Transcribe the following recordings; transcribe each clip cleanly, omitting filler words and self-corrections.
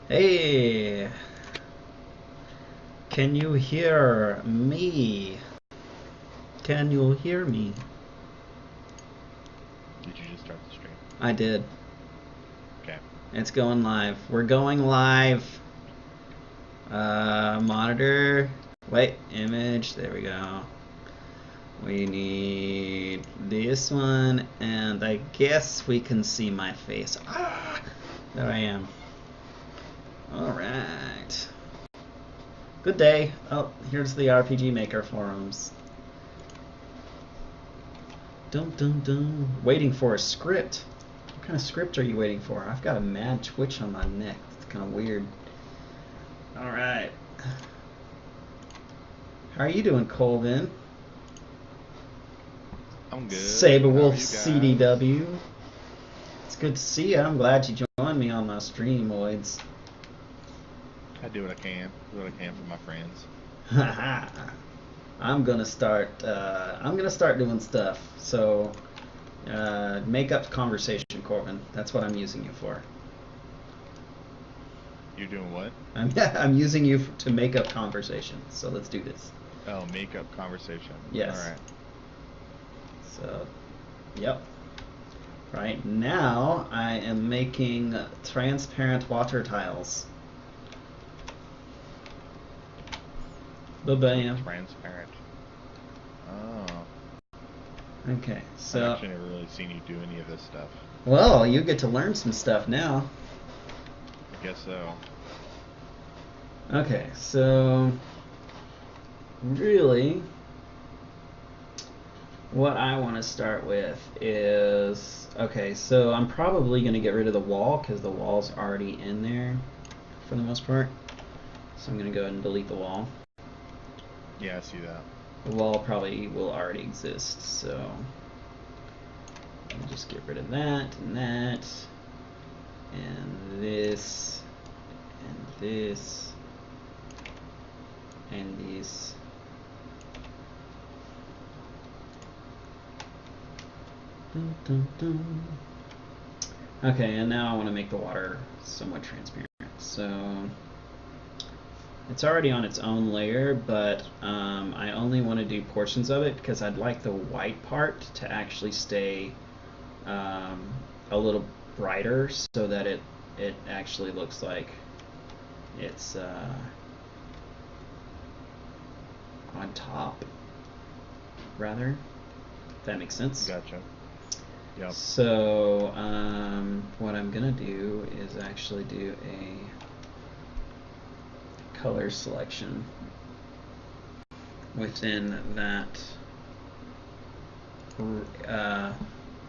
Hey, can you hear me? Can you hear me? Did you just start the stream? I did. Okay. It's going live. We're going live. Monitor. Wait, image. There we go. We need this one, and I guess we can see my face. Ah, there I am. Alright. Good day. Oh, here's the RPG Maker forums. Dum dum dum. Waiting for a script. What kind of script are you waiting for? I've got a mad twitch on my neck. It's kind of weird. Alright. How are you doing, Colvin? I'm good. Saberwolf CDW. It's good to see you. I'm glad you joined me on my stream, Lloyds. I do what I can. Do what I can for my friends. Haha. I'm gonna start doing stuff. So make up conversation, Corbin. That's what I'm using you for. You're doing what? I'm using you to make up conversation. So let's do this. Oh, make up conversation. Yes. All right. So, yep. Right now, I am making transparent water tiles. Ba-bam. Transparent. Oh. Okay, so... I've actually never really seen you do any of this stuff. Well, you get to learn some stuff now. I guess so. Okay, so... Really... What I want to start with is... Okay, so I'm probably going to get rid of the wall, because the wall's already in there, for the most part. So I'm going to go ahead and delete the wall. Yeah, I see that. The wall probably will already exist, so I'll just get rid of that, and this, and this, and these. Dun, dun, dun. Okay, and now I want to make the water somewhat transparent. So it's already on its own layer, but I only want to do portions of it because I'd like the white part to actually stay a little brighter so that it actually looks like it's on top, rather. If that makes sense. Gotcha. Yep. So what I'm gonna do is actually do a color selection within that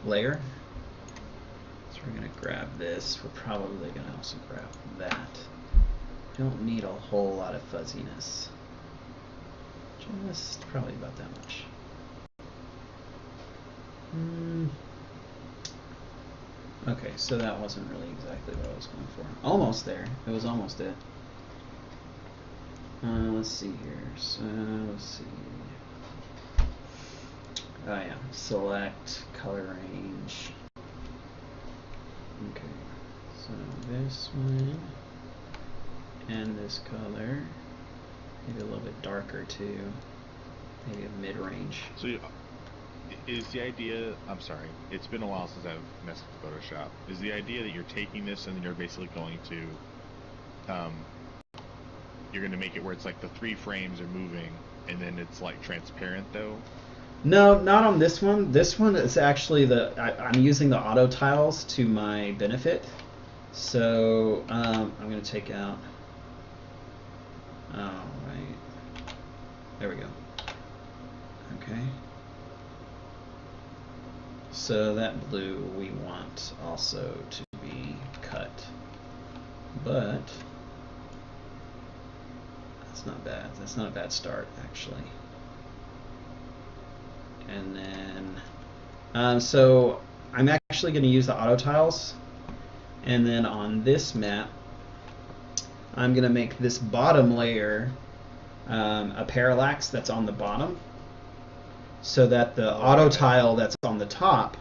layer. So we're gonna grab this. We're probably gonna also grab that. Don't need a whole lot of fuzziness. Just probably about that much. Okay, so that wasn't really exactly what I was going for. Almost there. It was almost it. Let's see here. So, let's see. Oh yeah, select color range. Okay, so this one and this color, maybe a little bit darker too. Maybe a mid-range. So is the idea, I'm sorry, it's been a while since I've messed with Photoshop. Is the idea that you're taking this and you're basically going to you're going to make it where it's like the 3 frames are moving and then it's like transparent though? No, not on this one. This one is actually I'm using the auto tiles to my benefit. So I'm going to take out. Oh, right. There we go. Okay. So that blue we want also to be cut. But that's not bad. That's not a bad start, actually. And then, so I'm actually going to use the auto tiles. And then on this map, I'm going to make this bottom layer a parallax that's on the bottom, so that the auto tile that's on the top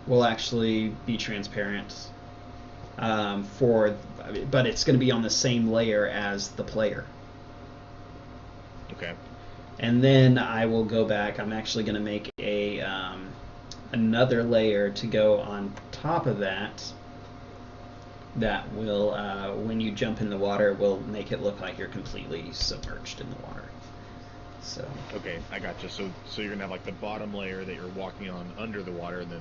will actually be transparent but it's going to be on the same layer as the player. Okay. And then I will go back. I'm actually going to make another layer to go on top of that. That will, when you jump in the water, will make it look like you're completely submerged in the water. So. Okay, I gotcha. So you're gonna have like the bottom layer that you're walking on under the water, and then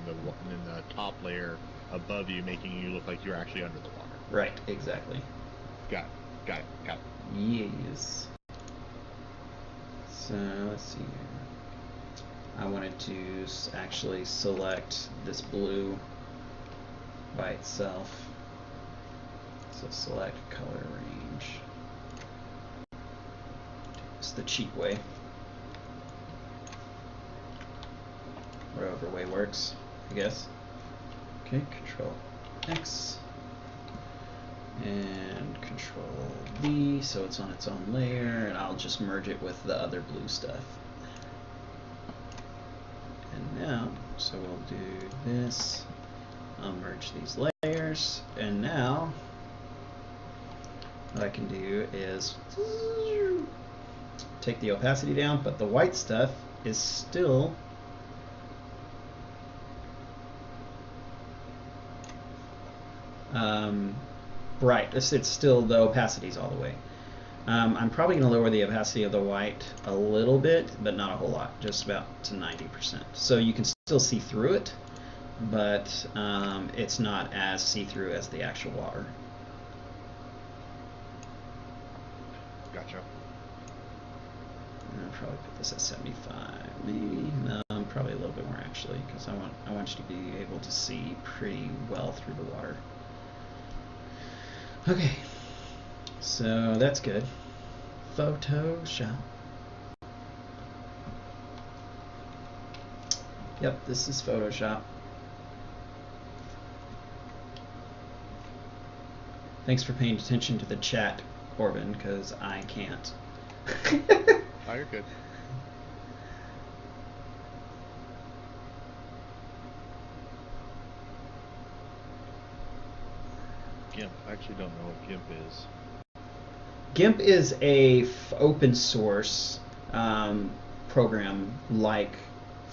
the top layer above you, making you look like you're actually under the water. Right. Exactly. Got it. Yes. So let's see here. I wanted to actually select this blue by itself. So select color range. It's the cheap way. Wherever way works, I guess. Okay, Control X. And Control V, so it's on its own layer, and I'll just merge it with the other blue stuff. And now, so we'll do this. I'll merge these layers, and now what I can do is take the opacity down, but the white stuff is still bright. It's still, the opacity's all the way. I'm probably going to lower the opacity of the white a little bit, but not a whole lot, just about to 90%. So you can still see through it, but it's not as see-through as the actual water. Gotcha. I'll probably put this at 75, maybe. No, probably a little bit more actually, because I want you to be able to see pretty well through the water. Okay, so that's good. Photoshop. Yep, this is Photoshop. Thanks for paying attention to the chat, Corbin, because I can't. Oh, you're good. GIMP. I actually don't know what GIMP is. GIMP is a open source program like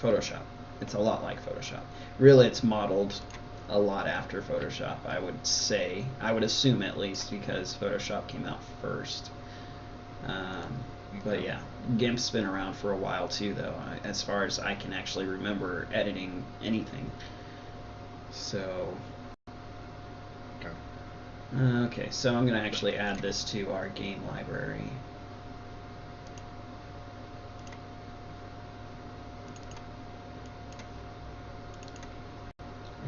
Photoshop. It's a lot like Photoshop. Really, it's modeled a lot after Photoshop, I would say. I would assume, at least, because Photoshop came out first. But yeah, GIMP's been around for a while too, though, as far as I can actually remember editing anything. So, okay, so I'm going to actually add this to our game library.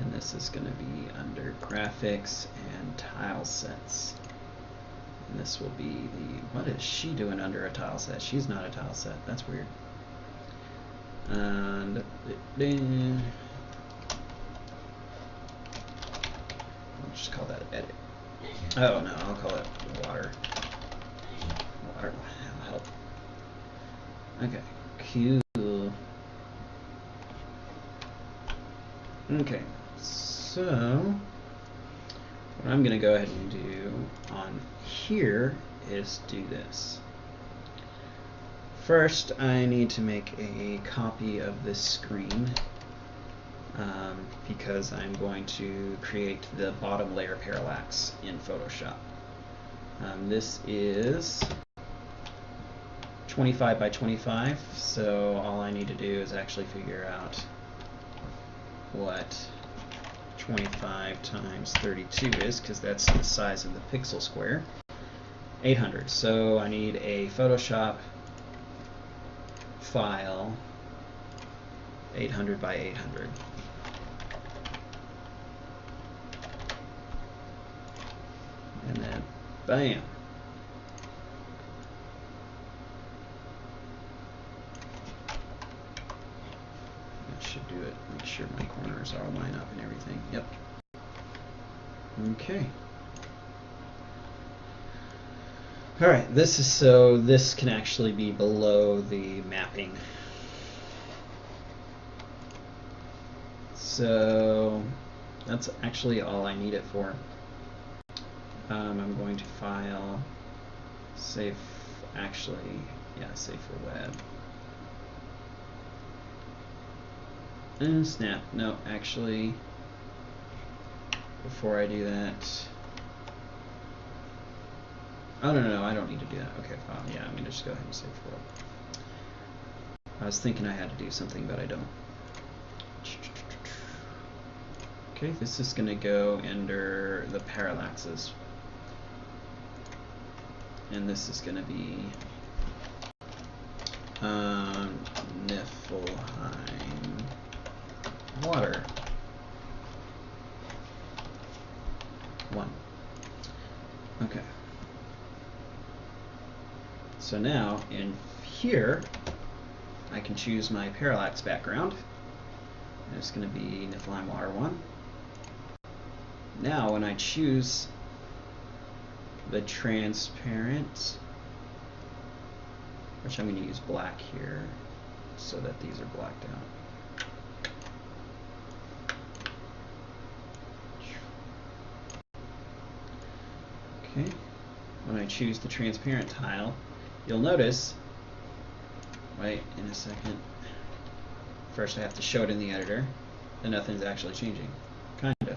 And this is going to be under graphics and tile sets. And this will be the, what is she doing under a tile set? She's not a tile set. That's weird. And I'll just call that edit. Oh no, I'll call it water. Water, that'll help. Okay, cool. Okay, so what I'm going to go ahead and do on here is do this. First, I need to make a copy of this screen because I'm going to create the bottom layer parallax in Photoshop. This is 25 by 25, so all I need to do is actually figure out what 25 times 32 is, because that's the size of the pixel square. 800. So I need a Photoshop file 800 by 800. And then bam. That should do it. Make sure my corners all line up and everything. Yep. Okay. Alright, this is so this can actually be below the mapping. So that's actually all I need it for. I'm going to file, save, actually, yeah, save for web. And snap, no, actually, before I do that, oh no, I don't need to do that. Okay, fine, yeah, I'm going to just go ahead and save for web. I was thinking I had to do something, but I don't. Okay, this is going to go under the parallaxes. And this is going to be Niflheim water 1. Okay. So now in here I can choose my parallax background. And it's going to be Niflheim water 1. Now when I choose the transparent, which I'm going to use black here so that these are blacked out. Okay, when I choose the transparent tile, you'll notice, wait in a second, first I have to show it in the editor, and nothing's actually changing, kind of.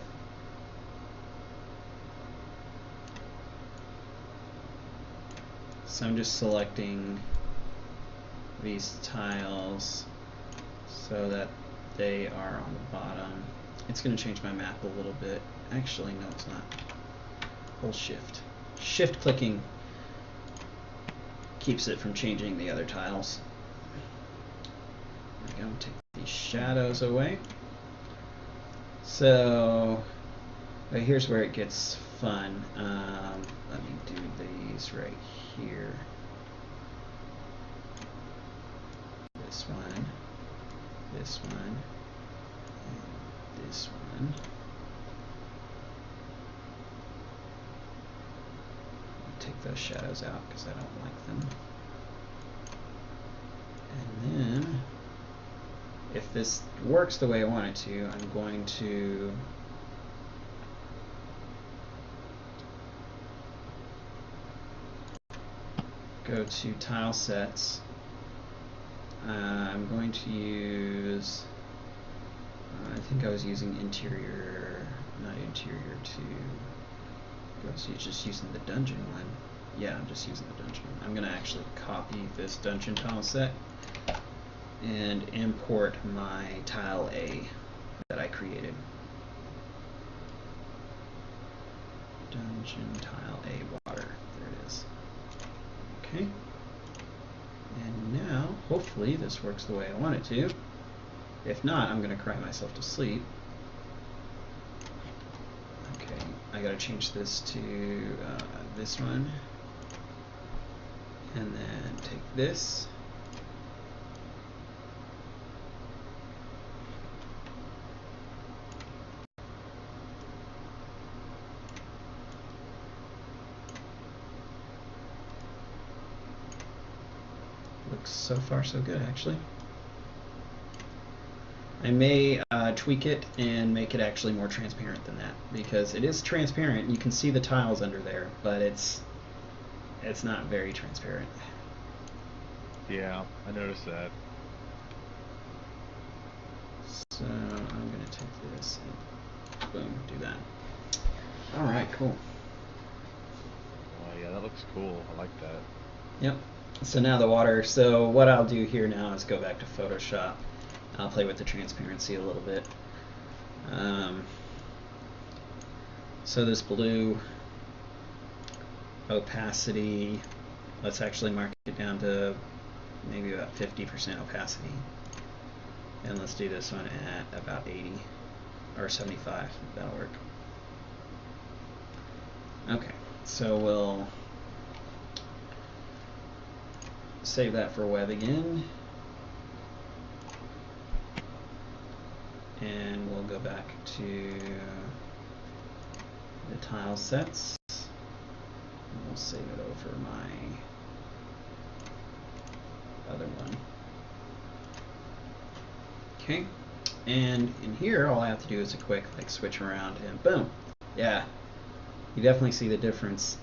So I'm just selecting these tiles so that they are on the bottom. It's going to change my map a little bit. Actually, no, it's not. Hold shift. Shift clicking keeps it from changing the other tiles. There we go. Take these shadows away. So here's where it gets fun. Let me do these right here. This one, this one, and this one. I'll take those shadows out because I don't like them. And then, if this works the way I want it to, I'm going to go to tile sets. I'm going to use, I think I was using interior, not interior 2. I was just using the dungeon one. Yeah, I'm just using the dungeon one. I'm going to actually copy this dungeon tile set and import my tile A that I created. Dungeon tile A water. There it is. Okay. And now, hopefully, this works the way I want it to. If not, I'm going to cry myself to sleep. Okay, I got to change this to this one. And then take this. Looks so far so good, actually. I may tweak it and make it actually more transparent than that, because it is transparent. You can see the tiles under there, but it's not very transparent. Yeah, I noticed that. So I'm going to take this and boom, do that. All right, cool. Oh yeah, that looks cool. I like that. Yep. So now the water. So what I'll do here now is go back to Photoshop. I'll play with the transparency a little bit. So this blue opacity, let's actually mark it down to maybe about 50% opacity. And let's do this one at about 80 or 75. That'll work. Okay, so we'll save that for web again. And we'll go back to the tile sets. And we'll save it over my other one. Okay, and in here all I have to do is a quick switch around and boom. Yeah, You definitely see the difference.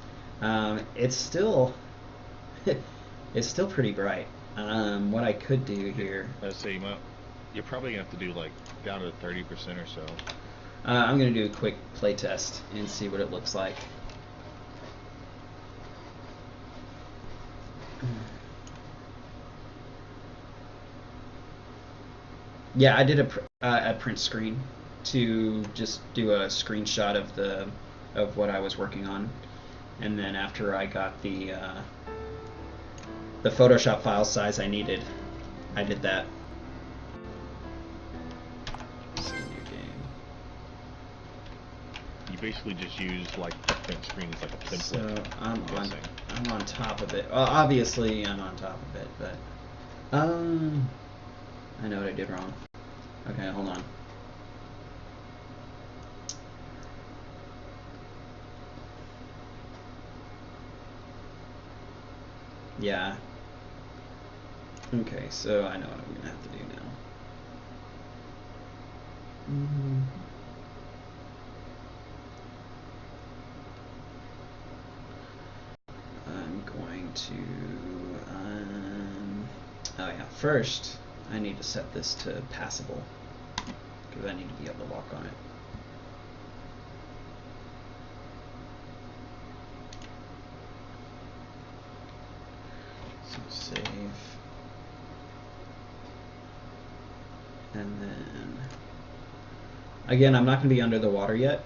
It's still it's still pretty bright. What I could do here, Let's say you're probably gonna have to do like down to 30% or so. I'm gonna do a quick play test and see what it looks like. Yeah, I did a print screen to just do a screenshot of what I was working on, and then after I got the Photoshop file size I needed, I did that. See, new game. You basically just use like the print screen as like a template. So I'm on top of it. Well, obviously I'm on top of it, but I know what I did wrong. Okay, hold on. Yeah. Okay, so I know what I'm gonna have to do now. I'm going to oh yeah, first I need to set this to passable because I need to be able to walk on it. So save, and then again, I'm not going to be under the water yet.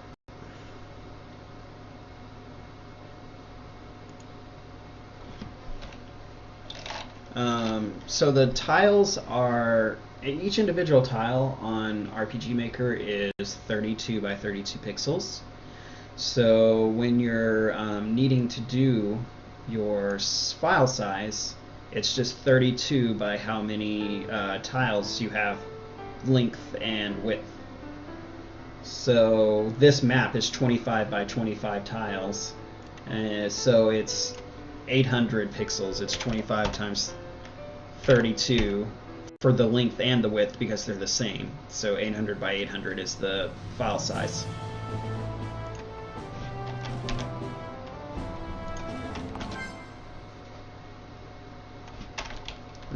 So the tiles are, each individual tile on RPG Maker is 32 by 32 pixels. So when you're needing to do your file size, it's just 32 by how many tiles you have length and width. So this map is 25 by 25 tiles, so it's 800 pixels. It's 25 times 32 for the length and the width because they're the same. So 800 by 800 is the file size.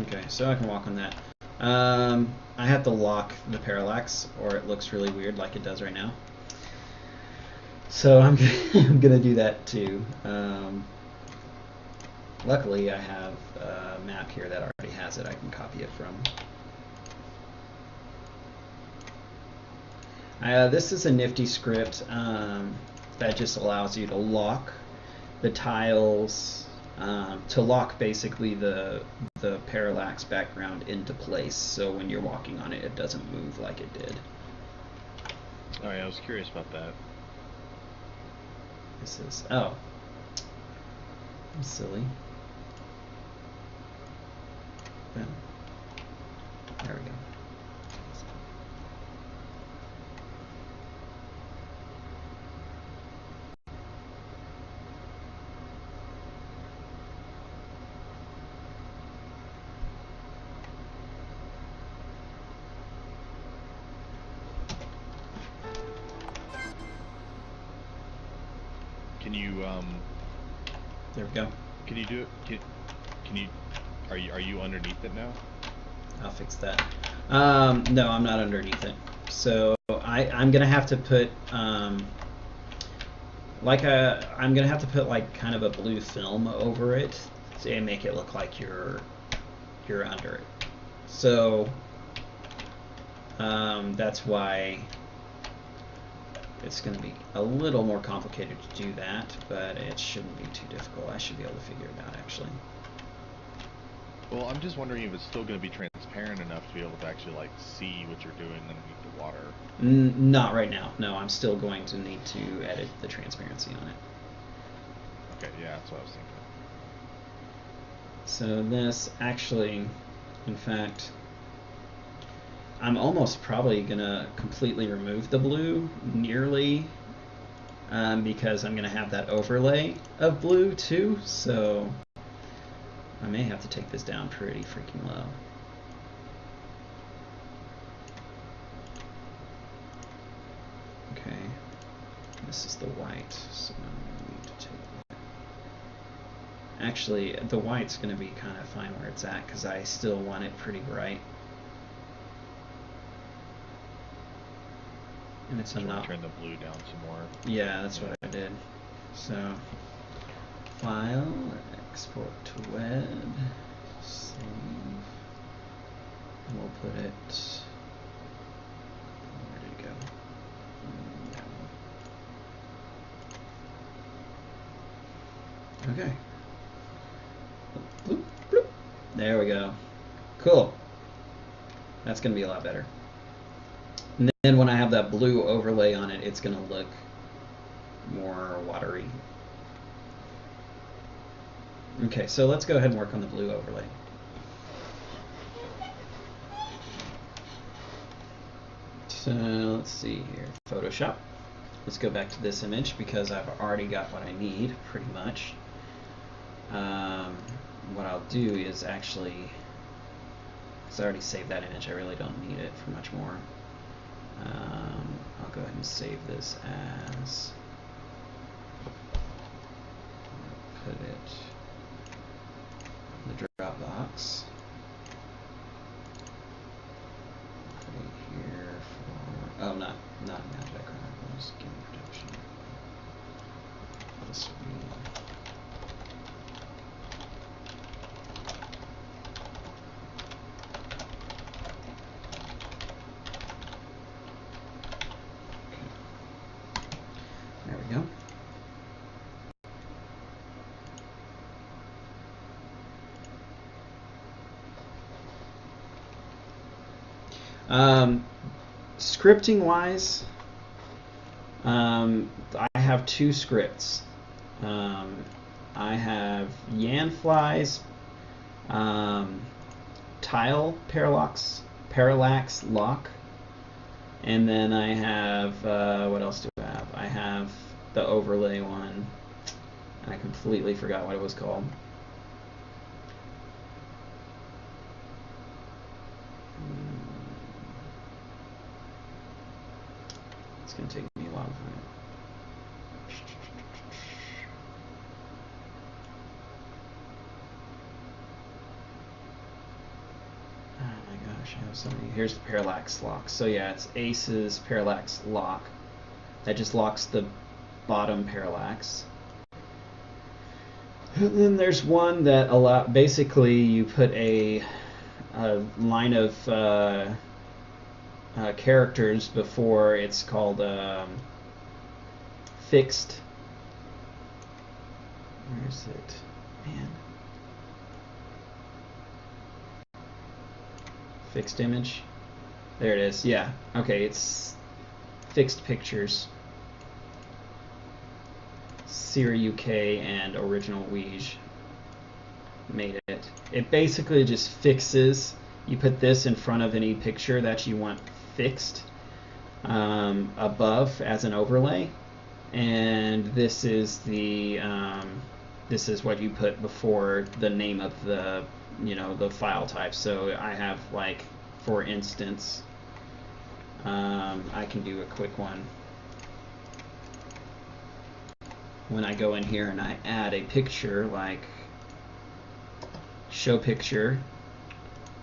Okay, so I can walk on that. I have to lock the parallax or it looks really weird like it does right now. So I'm gonna do that too. Luckily, I have a map here that already has it. I can copy it from. This is a nifty script that just allows you to lock the tiles, to lock basically the parallax background into place. So when you're walking on it, it doesn't move like it did. Oh yeah, I was curious about that. This is I'm silly. Boom. There we go. Can you There we go. Can you do it? Can you? Are you underneath it now? I'll fix that. No, I'm not underneath it. So I'm gonna have to put I'm gonna have to put like kind of a blue film over it and make it look like you're under it. So that's why it's going to be a little more complicated to do that, but it shouldn't be too difficult. I should be able to figure it out actually. Well, I'm just wondering if it's still going to be transparent enough to be able to actually like see what you're doing underneath the water. Not right now. No, I'm still going to need to edit the transparency on it. Okay, yeah, that's what I was thinking. So this actually, in fact, I'm almost probably going to completely remove the blue, nearly, because I'm going to have that overlay of blue too, so I may have to take this down pretty freaking low. Okay. This is the white, so I need to take that. Actually, the white's going to be kind of fine where it's at because I still want it pretty bright. And it's enough. Turn the blue down some more. Yeah, that's what I did. So, file, export to web, save, and we'll put it. Where did it go? Okay. Bloop, bloop. There we go. Cool. That's going to be a lot better. And then when I have that blue overlay on it, it's going to look more watery. Okay, so let's go ahead and work on the blue overlay. So let's see here. Photoshop. Let's go back to this image because I've already got what I need, pretty much. What I'll do is actually, because I already saved that image, I really don't need it for much more. I'll go ahead and save this as, put it in the Dropbox. Put it here for, oh, not Magi Chronicles, game production. This will be, there we go. Scripting wise, I have two scripts. I have Yanfly's tile parallax lock, and then I have what else do I have? I have the overlay one. I completely forgot what it was called. It's going to take me a while to find it. Oh my gosh, I have so many. Here's the parallax lock. So yeah, it's Ace's parallax lock. That just locks the bottom parallax. And then there's one that basically you put a line of characters before it's called fixed. Where is it? Man. Fixed image. There it is. Yeah. Okay, it's fixed pictures. Siri UK and Original Ouija made it. It basically just fixes. You put this in front of any picture that you want fixed above as an overlay, and this is the this is what you put before the name of the the file type. So I have, like, for instance, I can do a quick one. When I go in here and I add a picture, like show picture,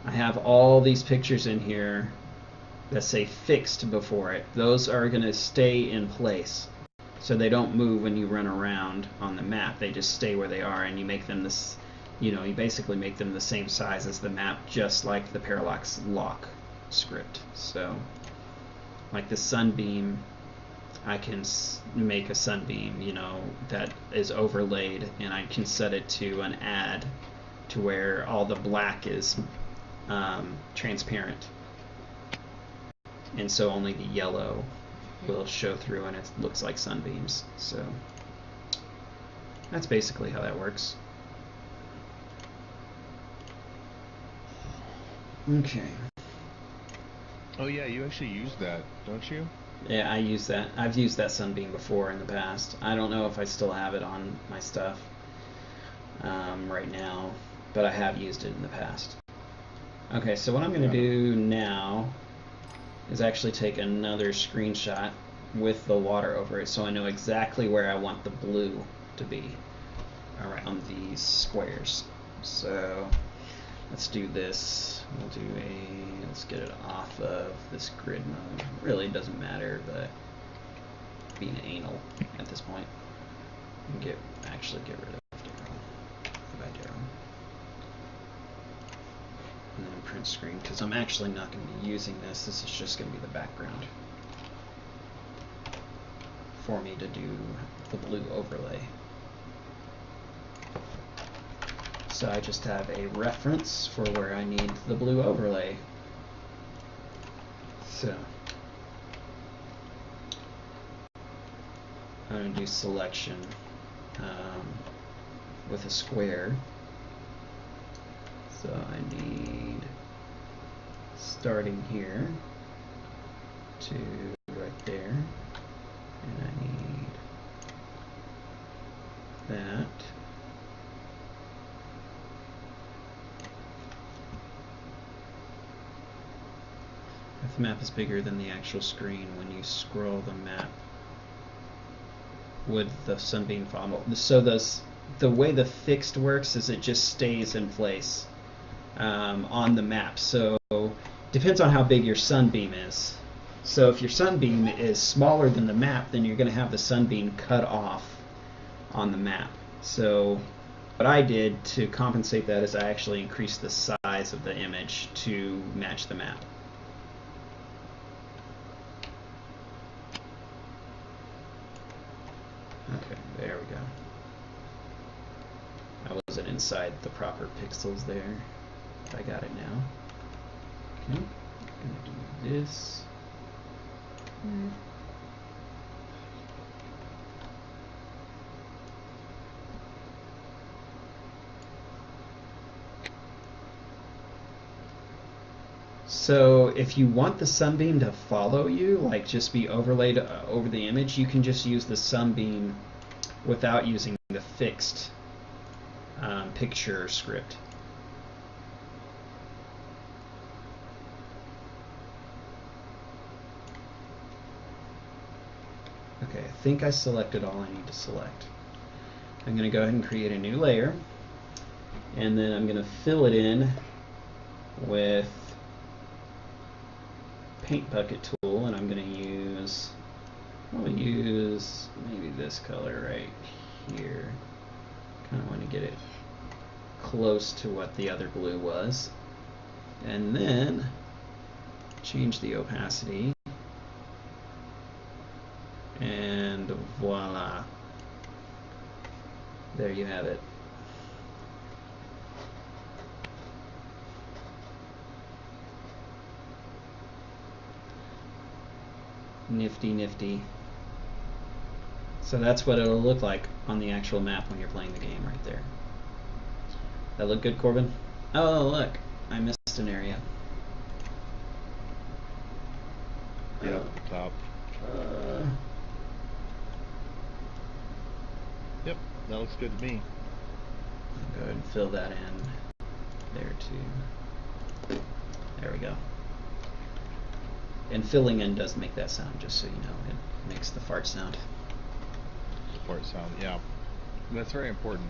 I have all these pictures in here that say fixed before it. Those are going to stay in place, so they don't move when you run around on the map. They just stay where they are, and you make them this, you basically make them the same size as the map, just like the parallax lock script. So, like the sunbeam, I can make a sunbeam, that is overlaid, and I can set it to an add to where all the black is transparent, and so only the yellow will show through, and it looks like sunbeams. So that's basically how that works. Okay. Oh yeah, you actually use that, don't you? Yeah, I use that. I've used that sunbeam before in the past. I don't know if I still have it on my stuff right now, but I have used it in the past. Okay, so what I'm going to do now is actually take another screenshot with the water over it, so I know exactly where I want the blue to be around these squares. So let's do this. Let's get it off of this grid mode. Really doesn't matter, but being anal at this point. And actually get rid of Darrow. Goodbye, Darrow. And then print screen, because I'm actually not going to be using this. This is just going to be the background for me to do the blue overlay. So I just have a reference for where I need the blue overlay. So I'm going to do selection with a square. So I need starting here to right there, and I need that. If the map is bigger than the actual screen, when you scroll the map, would the sunbeam follow? So the way the fixed works is it just stays in place on the map. So depends on how big your sunbeam is. So if your sunbeam is smaller than the map, then you're going to have the sunbeam cut off on the map. So what I did to compensate that is I actually increased the size of the image to match the map. Okay, there we go. I wasn't inside the proper pixels there. I got it now. Okay, I'm gonna do this. So if you want the sunbeam to follow you, like just be overlaid over the image, you can just use the sunbeam without using the fixed picture script. Okay, I think I selected all I need to select. I'm going to go ahead and create a new layer, and then I'm going to fill it in with paint bucket tool, and I'm going to use, I'll use maybe this color right here. Kind of want to get it close to what the other blue was, and then change the opacity, and voila, there you have it. Nifty, nifty. So that's what it'll look like on the actual map when you're playing the game right there. That look good, Corbin? Oh, look, I missed an area. Yeah, up the top. Yep, that looks good to me. Go ahead and fill that in there too. There we go. And filling in does make that sound, just so you know. It makes the fart sound. Fart sound, yeah. That's very important.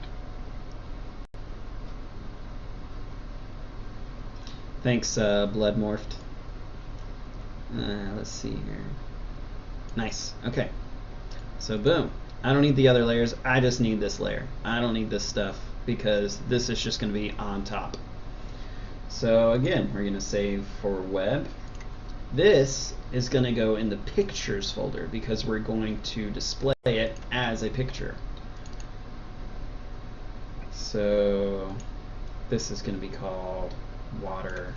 Thanks, Blood Morphed. Let's see here. Nice. Okay. So boom. I don't need the other layers. I just need this layer. I don't need this stuff because this is just going to be on top. So again, we're going to save for web. This is going to go in the pictures folder because we're going to display it as a picture. So this is going to be called water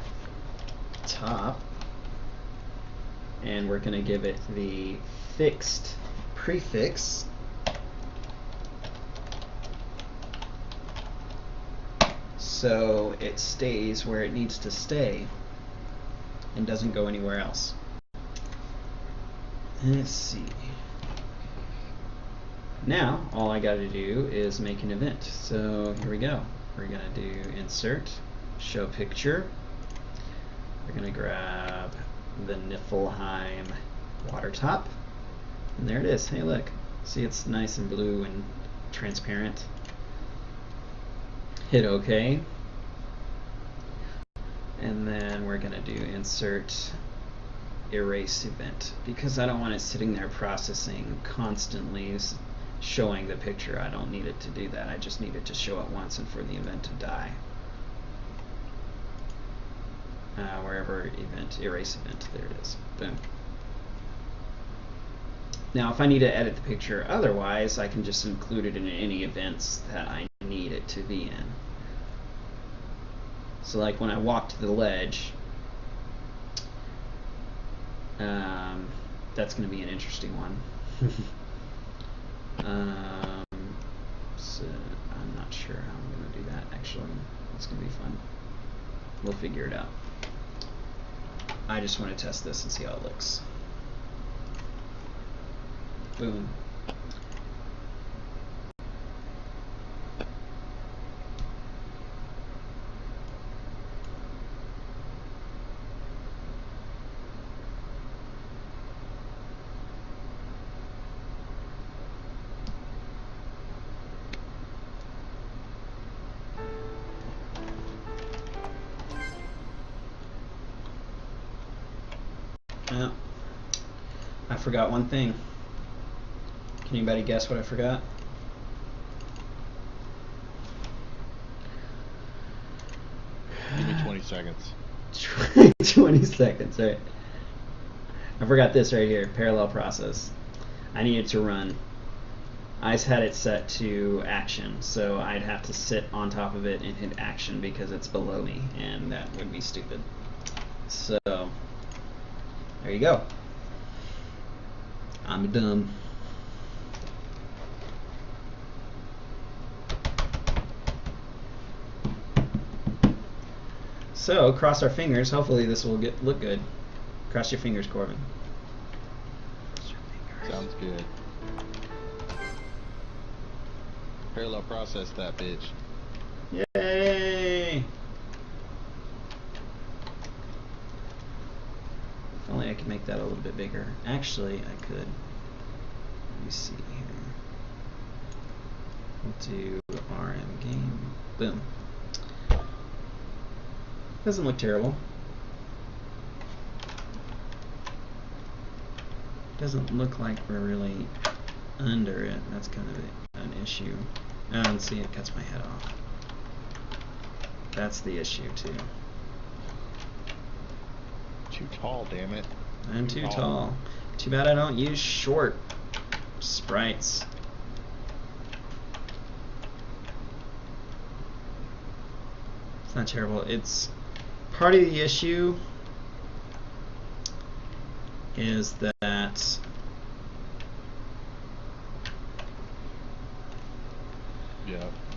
top, and we're going to give it the fixed prefix so it stays where it needs to stay and doesn't go anywhere else. Let's see. Now all I got to do is make an event. So here we go. We're going to do insert, show picture. We're going to grab the Niflheim water top. And there it is. Hey, look. See, it's nice and blue and transparent. Hit OK. And then we're going to do insert erase event, because I don't want it sitting there processing constantly, showing the picture. I don't need it to do that. I just need it to show it once and for the event to die. Wherever event, erase event, there it is. Boom. Now if I need to edit the picture otherwise, I can just include it in any events that I need it to be in. So like when I walk to the ledge, that's going to be an interesting one. So I'm not sure how I'm going to do that actually. It's going to be fun. We'll figure it out. I just want to test this and see how it looks. Boom. I forgot one thing. Can anybody guess what I forgot? Give me 20 seconds. 20 seconds, right. I forgot this right here, parallel process. I need it to run. I had it set to action, so I'd have to sit on top of it and hit action because it's below me, and that would be stupid. So, there you go. I'm dumb. So, cross our fingers. Hopefully this will look good. Cross your fingers, Corbin. Cross your fingers. Sounds good. Parallel process that bitch. Yay! If only I could make that a little bit bigger. Actually, I could. Let me see here. We'll do RM game. Boom. Doesn't look terrible. Doesn't look like we're really under it. That's kind of an issue. And see, it cuts my head off. That's the issue too. Too tall, damn it. I'm too tall. Too bad I don't use short sprites. It's not terrible. It's part of the issue is that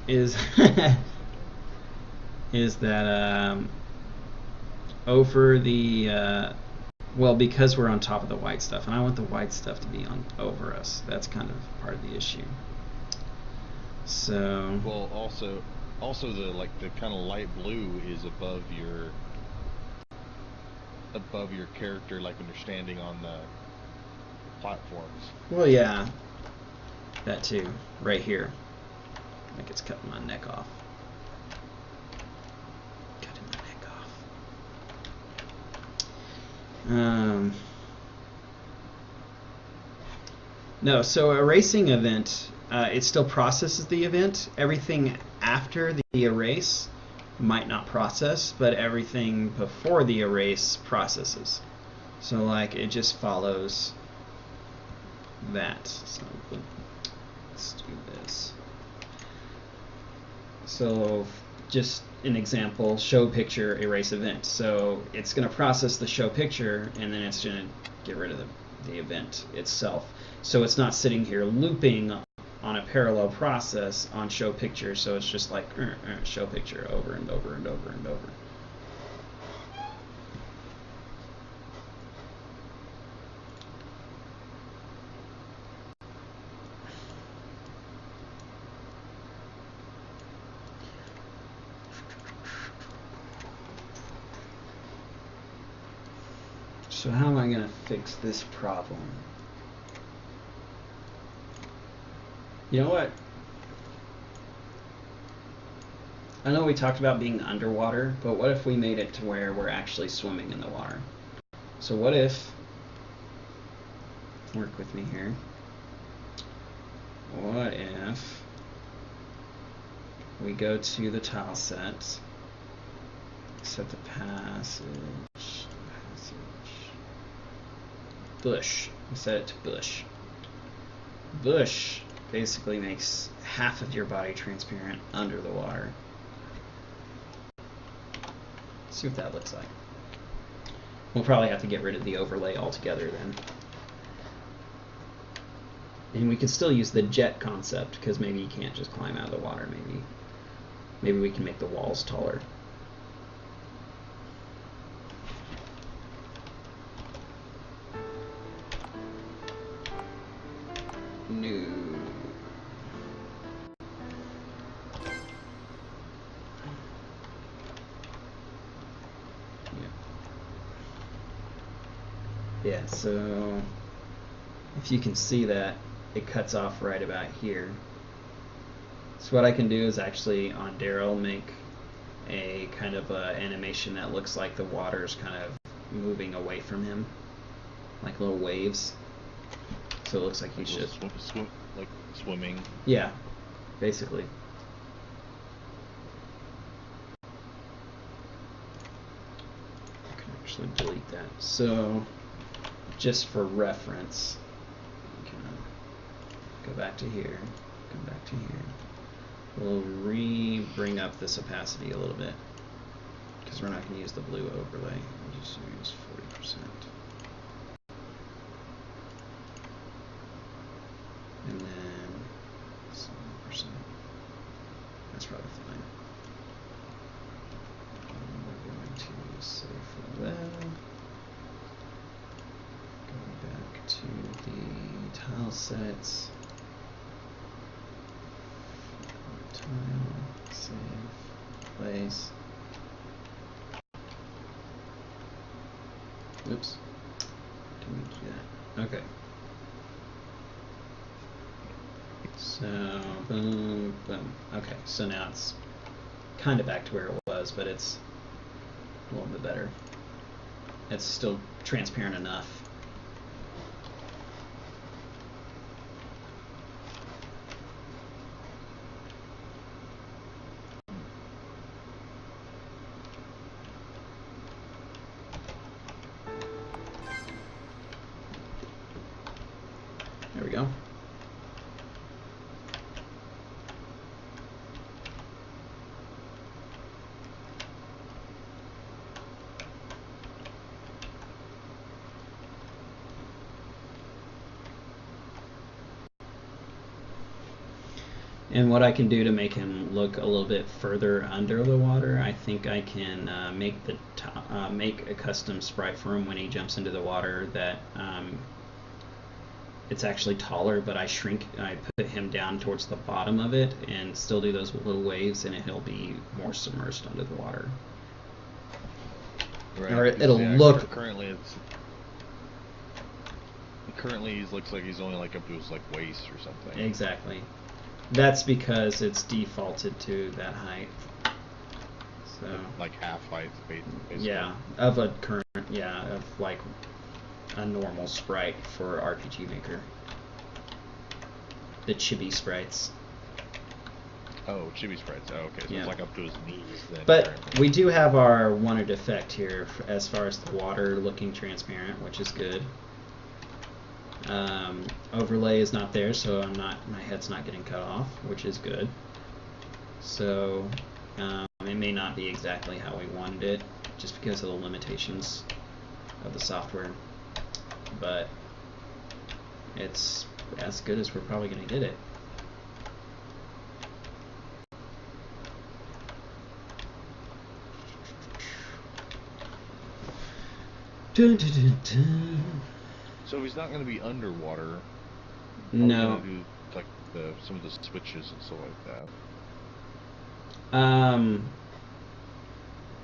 is that over the well, because we're on top of the white stuff, and I want the white stuff to be on over us. That's kind of part of the issue. So well, also the the kind of light blue is above your character, like when you're standing on the platforms. Well, yeah, that too, right here. Like it's cutting my neck off. Cutting my neck off. No, so erasing event, it still processes the event. Everything after the erase might not process, but everything before the erase processes. So like it just follows that. So let's do this. So just an example, show picture, erase event. So it's going to process the show picture, and then it's going to get rid of the event itself. So it's not sitting here looping on a parallel process on show picture. So it's just like show picture over and over and over and over. So how am I going to fix this problem? You know what? I know we talked about being underwater, but what if we made it to where we're actually swimming in the water? So what if, work with me here, what if we go to the tile set, set the passage, bush, we set it to bush. Bush basically makes half of your body transparent under the water. Let's see what that looks like. We'll probably have to get rid of the overlay altogether then. And we could still use the jet concept, because maybe you can't just climb out of the water. Maybe we can make the walls taller. No. Yeah, so if you can see that, it cuts off right about here. So what I can do is actually on Daryl make a kind of animation that looks like the water's kind of moving away from him, like little waves. So it looks like he should like swimming. Yeah, basically. I can actually delete that. So just for reference, we can go back to here, come back to here. We'll bring up this opacity a little bit, because we're not going to use the blue overlay. We'll just use 40%. And then 7%. That's probably fine. And we're going to save for that. Go back to the tile sets. Tile, save, place. Oops. Didn't mean to do that. Okay. So, boom, boom. Okay, so now it's kind of back to where it was, but it's a little bit better. It's still transparent enough. There we go. And what I can do to make him look a little bit further under the water, I think I can make a custom sprite for him when he jumps into the water that it's actually taller, but I put him down towards the bottom of it and still do those little waves, and he'll be more submerged under the water. Right. Or it'll look. Currently he looks like he's only like up to his like waist or something. Exactly. That's because it's defaulted to that height. So like half height, basically. Yeah, of a current, of like a normal sprite for RPG Maker. The chibi sprites. Oh, chibi sprites. Oh, okay. So it's like up to his knees then. But currently. we do have our wanted effect here as far as the water looking transparent, which is good. Overlay is not there, so my head's not getting cut off, which is good. So it may not be exactly how we wanted it, just because of the limitations of the software. But it's as good as we're probably going to get it. Dun, dun, dun, dun. So he's not going to be underwater. No. Do like some of the switches and stuff like that.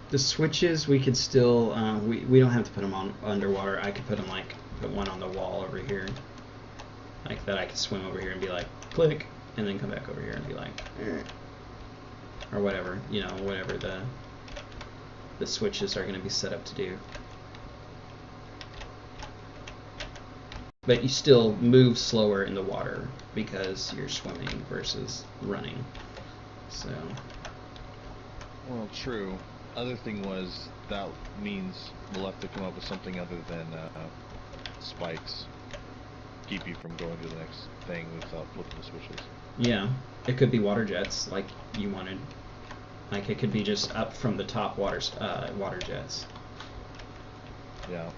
The switches we could still we don't have to put them on underwater. I could put one on the wall over here, like that. I could swim over here and be like, click, and then come back over here and be like, or whatever, you know, whatever the switches are going to be set up to do. But you still move slower in the water because you're swimming versus running. So. Well, true. Other thing was that means we'll have to come up with something other than spikes. Keep you from going to the next thing without flipping the switches. Yeah, it could be water jets, like you wanted. Like it could be just up from the top water jets. Yeah.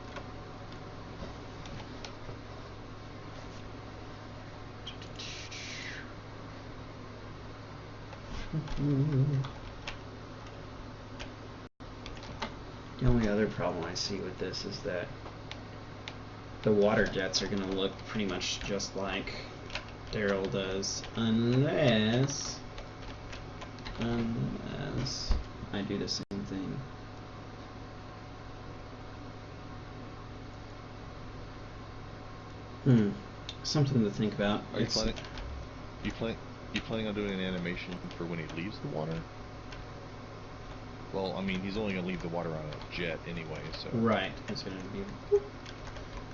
The only other problem I see with this is that the water jets are going to look pretty much just like Daryl does, unless I do the same thing. Something to think about. Are you planning on doing an animation for when he leaves the water? Well, I mean, he's only going to leave the water on a jet anyway, so... Right. It's going to be...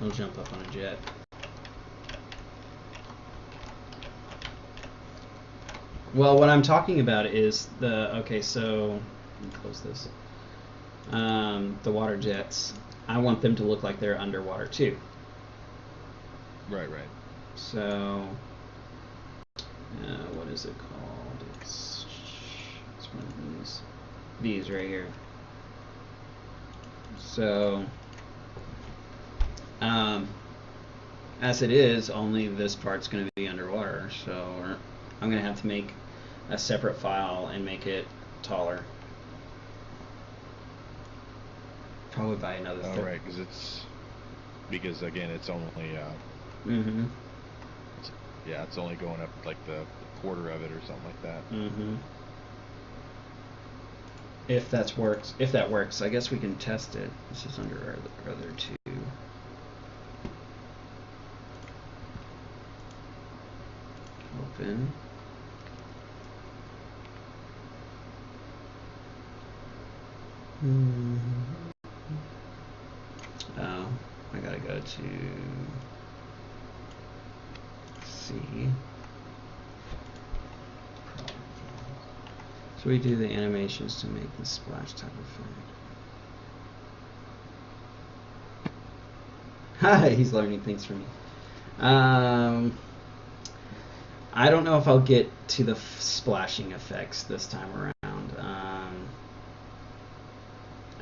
He'll jump up on a jet. Well, what I'm talking about is the... Okay, so... Let me close this. The water jets. I want them to look like they're underwater, too. Right. So... what is it called? It's one of these. These right here. So, as it is, only this part's going to be underwater. So I'm going to have to make a separate file and make it taller. Probably by another. Oh, right, because again, it's only. It's only going up like the quarter of it or something like that. If that works, I guess we can test it. This is under our other two. Open. Oh, I gotta go to C. So we do the animations to make the splash type effect. Hi, he's learning things from me. I don't know if I'll get to the splashing effects this time around.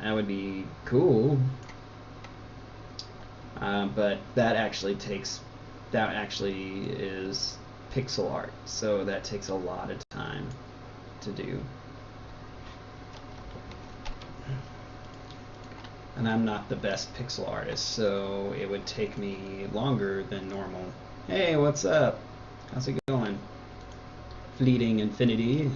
That would be cool. But that actually is pixel art, so that takes a lot of time to do. And I'm not the best pixel artist, so it would take me longer than normal. Hey, what's up? How's it going? Fleeting Infinity.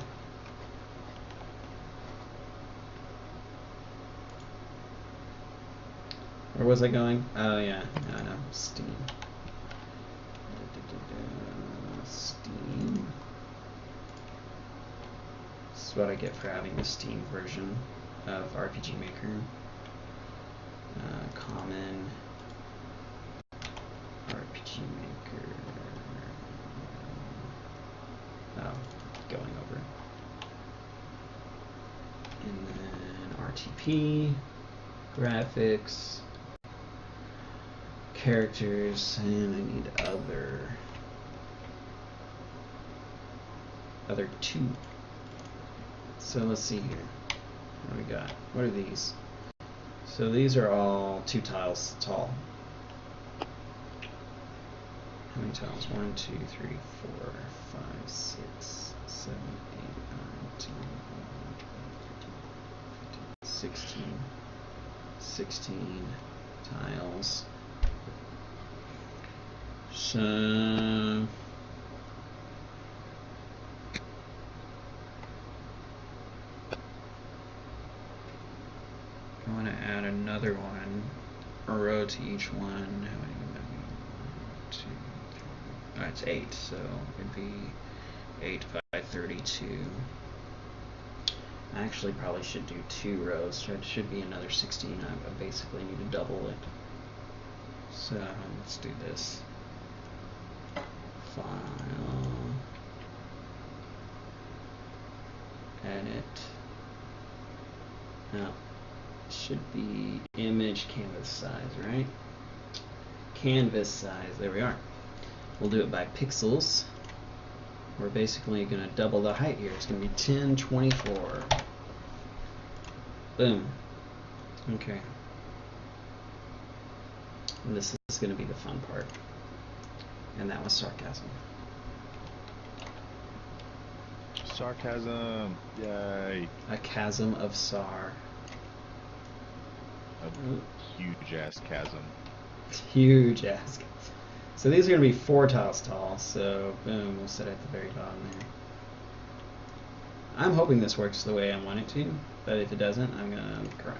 Where was I going? Oh yeah, no, Steam. Steam. This is what I get for having the Steam version of RPG Maker. Common RPG Maker. Oh, going over. And then RTP, graphics, characters, and I need other two. So let's see here. What do we got? What are these? So these are all 2 tiles tall. How many tiles? 1, 2, 3, 4, 5, 6, 7, 8, 9, 10, 11, 12, 13, 14, 15, 16 tiles. So I want to add another one, a row to each one. How many would that be? 1, 2, 3. It's 8, so it'd be 8 by 32. I actually probably should do 2 rows, so it should be another 16. I basically need to double it. So let's do this. File. Edit. Now, it should be image canvas size, right? Canvas size, there we are. We'll do it by pixels. We're basically going to double the height here. It's going to be 1024. Boom. Okay. And this is going to be the fun part. And that was sarcasm. Sarcasm. Yay. A chasm of sar. A huge ass chasm. Huge ass. So these are going to be 4 tiles tall. So boom, we'll set it at the very bottom there. I'm hoping this works the way I want it to, but if it doesn't, I'm going to cry.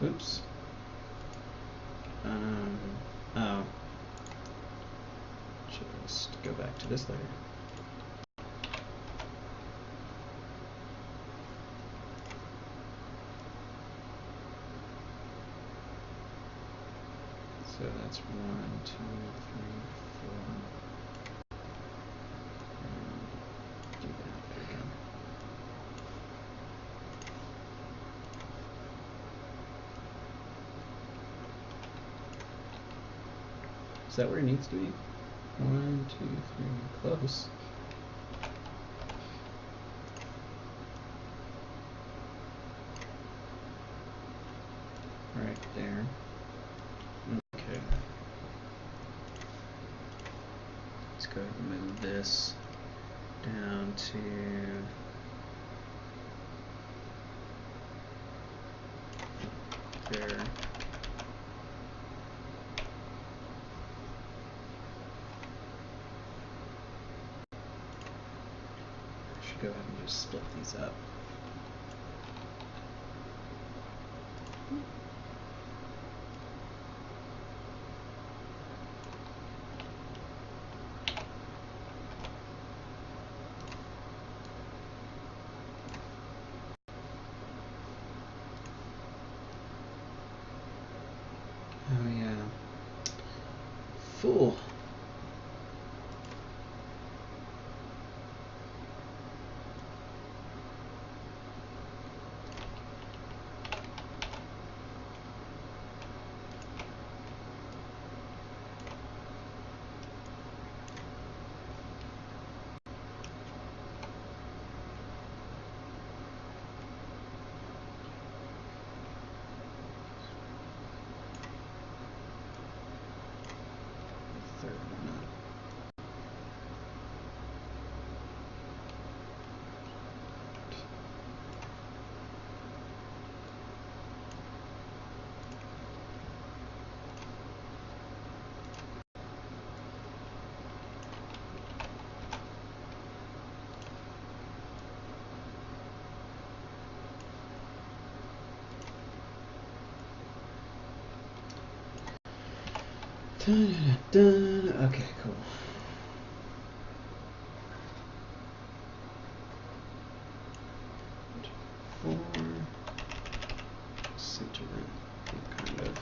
Oops. Oh. Just go back to this layer. So that's 1, 2, 3, 4. Do that. There we go. Is that where it needs to be? 1, 2, 3. Close. Right there. Okay. Let's go ahead and move this down to there. I should go ahead and just split these up. Oh yeah. Fool. Third one up. Dun, dun, dun. Okay, cool. Four. Center it, kind of.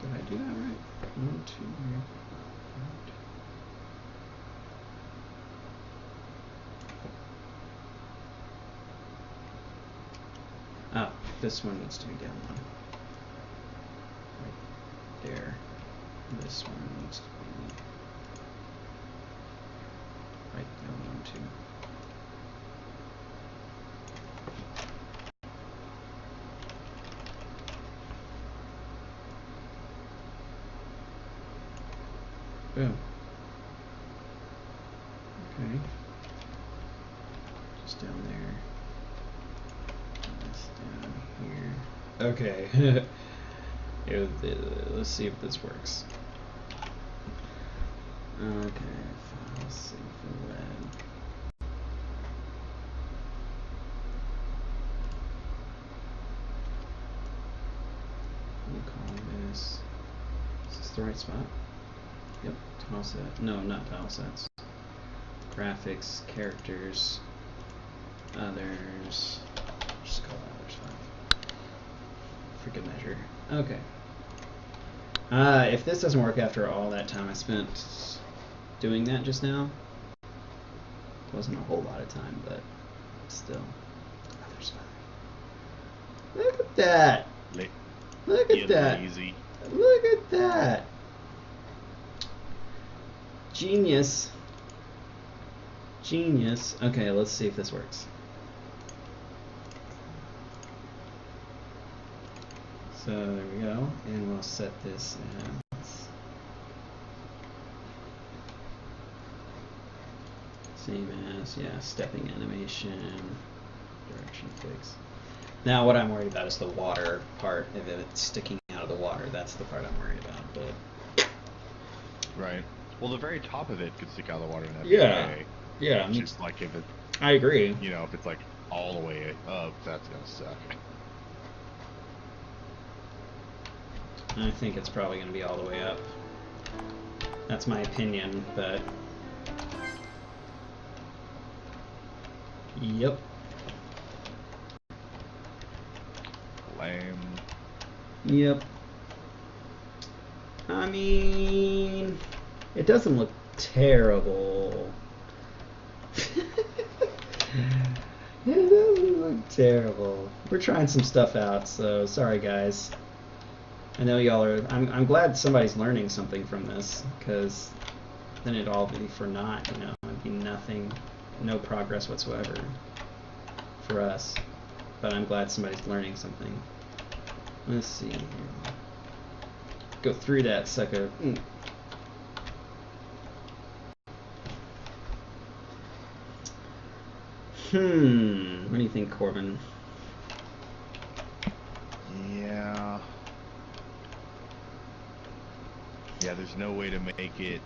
Did I do that right? 1, 2, 3. Oh, this one needs to be down 1. Right there. This one needs to be right down 1, 2. Boom. Okay. Okay. Let's see if this works. Okay, file save for web. We'll call this. Is this the right spot? Yep, tile set. No, not tile sets. Graphics, characters, others. Just call others 5. For good measure. Okay. If this doesn't work after all that time I spent doing that just now, wasn't a whole lot of time, but still. Others 5. Look at that! Look at that! Lazy. Look at that! Genius. Genius. Okay, let's see if this works. So there we go, and we'll set this as same as, yeah, stepping animation, direction fix. Now what I'm worried about is the water part, if it's sticking out of the water, that's the part I'm worried about, but... Right. Well, the very top of it could stick out of the water and that'd Yeah. be okay. Yeah. Just like if it, I agree. you know, if it's like all the way up, that's gonna suck. I think it's probably going to be all the way up. That's my opinion, but... Yep. Lame. Yep. I mean... It doesn't look terrible. It doesn't look terrible. We're trying some stuff out, so sorry guys. I know y'all are... I'm glad somebody's learning something from this, because then it'd all be for naught, you know? It'd be nothing, no progress whatsoever for us. But I'm glad somebody's learning something. Let's see here. Go through that sucker. What do you think, Corbin? Yeah. Yeah, there's no way to make it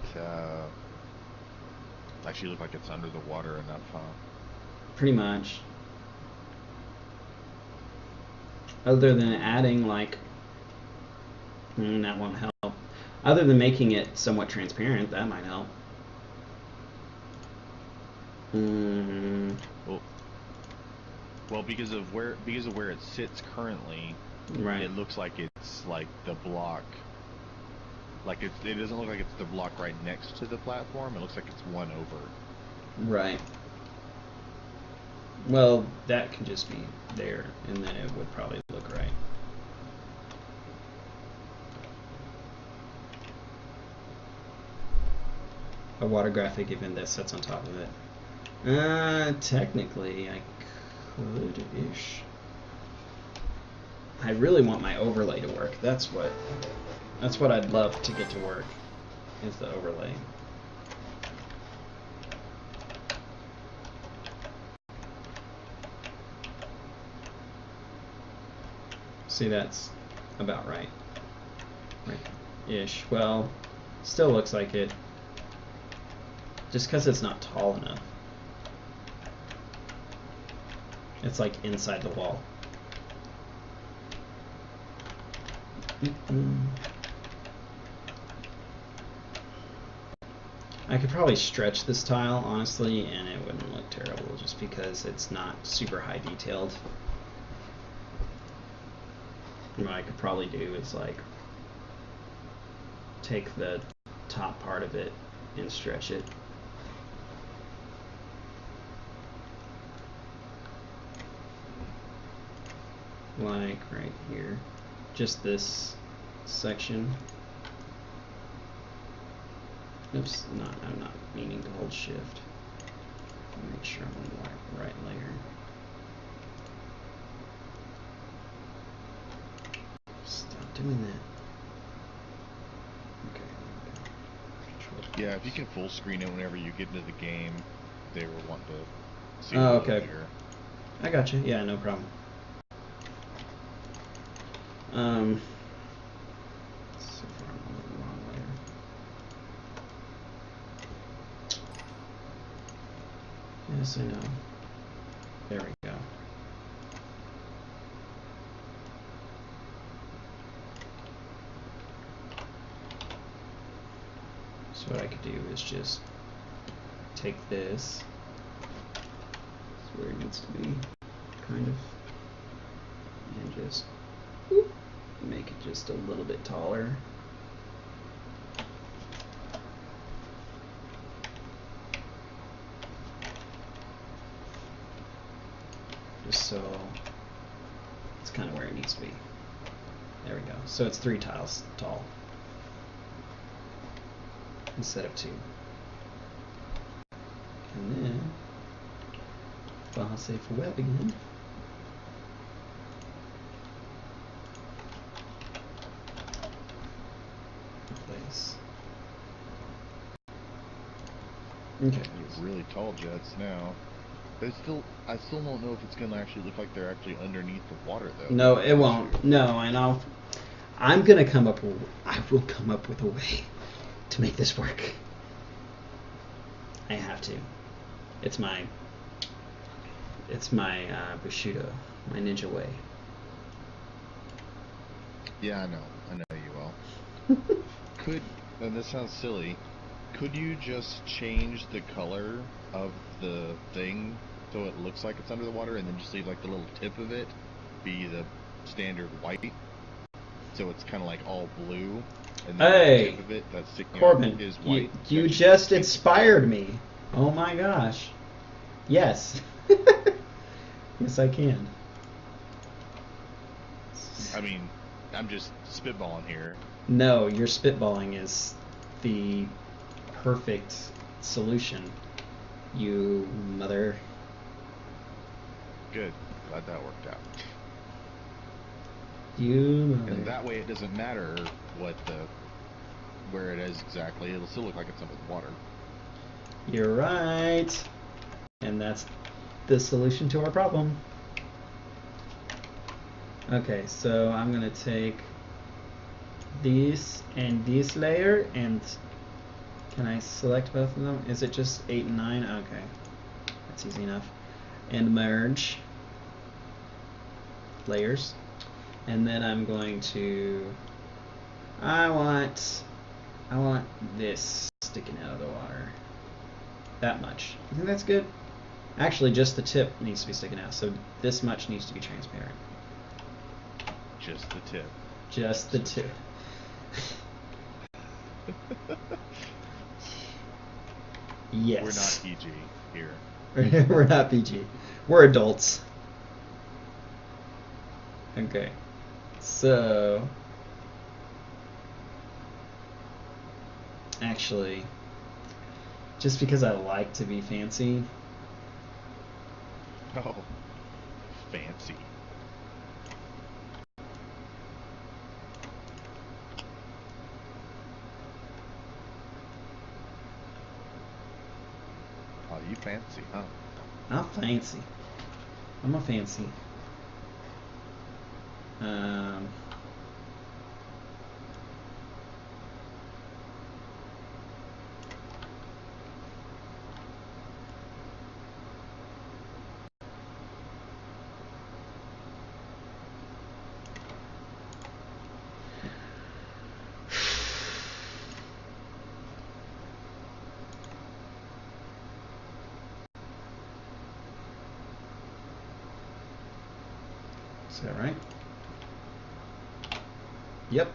actually look like it's under the water enough, huh? Pretty much. Other than adding, like... that won't help. Other than making it somewhat transparent, that might help. Well, because of where it sits currently, Right. it looks like it's like the block. Like it doesn't look like it's the block right next to the platform. It looks like it's one over. Right. Well, that can just be there, and then it would probably look right. A water graphic event that sits on top of it. Technically, I could-ish. I really want my overlay to work. That's what I'd love to get to work, is the overlay. See, that's about right. Right-ish. Well, still looks like it. Just because it's not tall enough. It's like inside the wall. I could probably stretch this tile, honestly, and it wouldn't look terrible just because it's not super high detailed. What I could probably do is like take the top part of it and stretch it. Like right here. Just this section. Oops, I'm not meaning to hold shift. Make sure I'm on the right layer. Stop doing that. Okay. Yeah, if you can full screen it whenever you get into the game, they will want to see it Oh, a okay. little bigger. I got you. Yeah, no problem. So far I'm on the wrong layer. Yes, I know. There we go. So what I could do is just take this. It's where it needs to be, kind of. And just whoop, make it just a little bit taller. Just so it's kind of where it needs to be. There we go. So it's 3 tiles tall instead of 2. And then file save for web again. Replace. Okay. They're really tall jets now. I still don't know if it's gonna actually look like they're actually underneath the water though. No, it won't. No, and I'm gonna come up. I will come up with a way to make this work. I have to. It's my Bushido, my ninja way. Yeah, I know you will. And this sounds silly, could you just change the color of the thing so it looks like it's under the water, and then just leave like the little tip of it be the standard white, so it's kind of like all blue, and then the tip of it that's sticking Corbin, out is white? you just inspired me. Oh my gosh. Yes. Yes, I can. I mean, I'm just spitballing here. No, your spitballing is the perfect solution. You mother. Good. Glad that worked out. You mother. And that way it doesn't matter where it is exactly. It'll still look like it's under the water. You're right. And that's the solution to our problem. Okay, so I'm gonna take these and this layer, and can I select both of them? Is it just 8 and 9? Okay, that's easy enough. And merge layers, and then I'm going to. I want this sticking out of the water. That much. I think that's good. Actually, just the tip needs to be sticking out, so this much needs to be transparent. Just the tip. Just the tip. Yes. We're not PG here. We're not PG. We're adults. Okay. So, actually, just because I like to be fancy. Oh, fancy. Oh, you fancy, huh? I'm fancy. I'm a fancy. Is that right? Yep.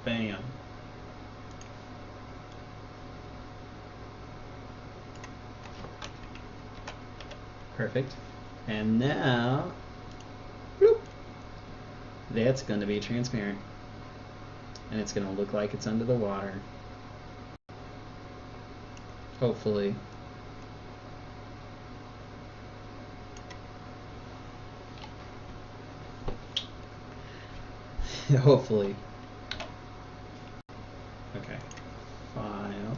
Bam. Perfect. And now, bloop, that's going to be transparent. And it's going to look like it's under the water. Hopefully. Hopefully. Okay. File.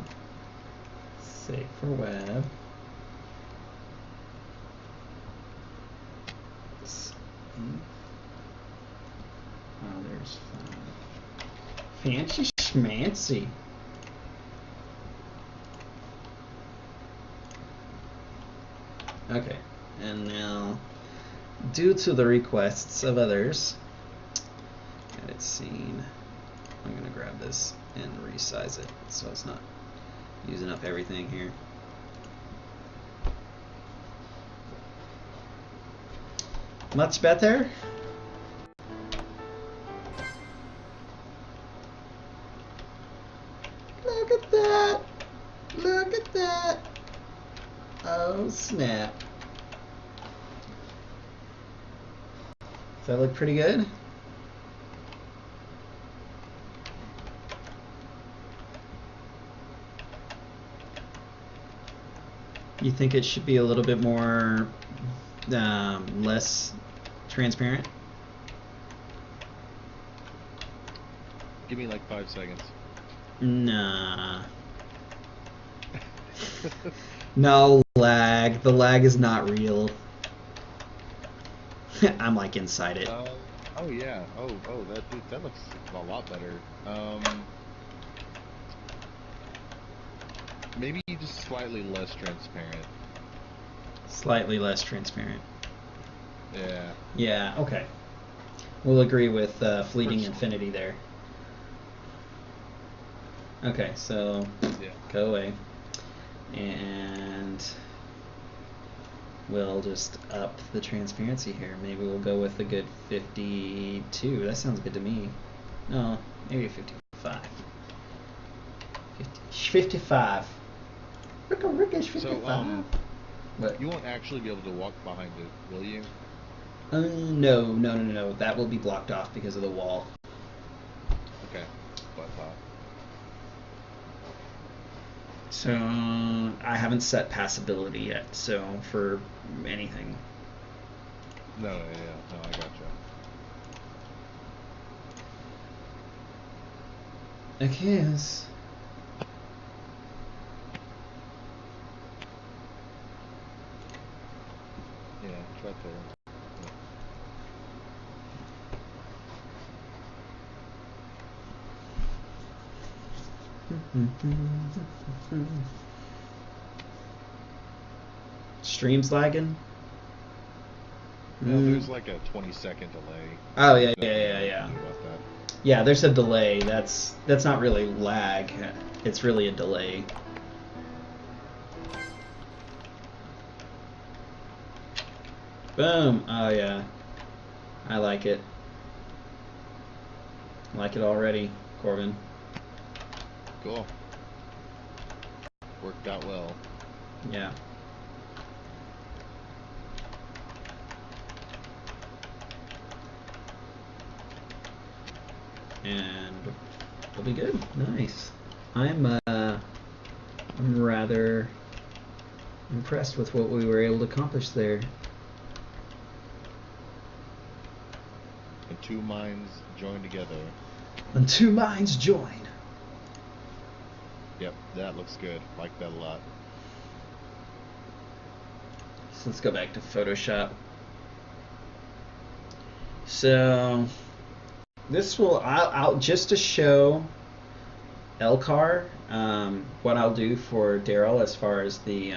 Save for web. Oh, there There's 5. Fancy schmancy. Okay, and now, due to the requests of others, edit scene. I'm gonna grab this and resize it so it's not using up everything here. Much better. Look at that. Look at that. Oh, snap. Does that look pretty good? You think it should be a little bit more, less transparent? Give me like 5 seconds. Nah. No lag. The lag is not real. I'm like inside it. Oh yeah. Oh, that looks a lot better. Maybe just slightly less transparent. Slightly less transparent. Yeah. Yeah, okay. We'll agree with Fleeting Infinity there. Okay, so yeah. Go away. And we'll just up the transparency here. Maybe we'll go with a good 52. That sounds good to me. No, maybe 55. 55. Rickish 55. What? You won't actually be able to walk behind it, will you? No. That will be blocked off because of the wall. Okay. What thought? So I haven't set passability yet. So for anything. No, I gotcha. Okay. Yes. Yeah, it's right there. Stream's lagging. No, there's like a 20-second delay. Oh yeah. About that. Yeah, there's a delay. That's not really lag. It's really a delay. Boom. Oh yeah. I like it. I like it already, Corbin. Cool. Worked out well. Yeah. And we'll be good. Nice. I'm rather impressed with what we were able to accomplish there. And two minds joined together. And two minds join. Yep, that looks good. Like that a lot. So let's go back to Photoshop. So this will I'll just to show Elcar what I'll do for Daryl as far as the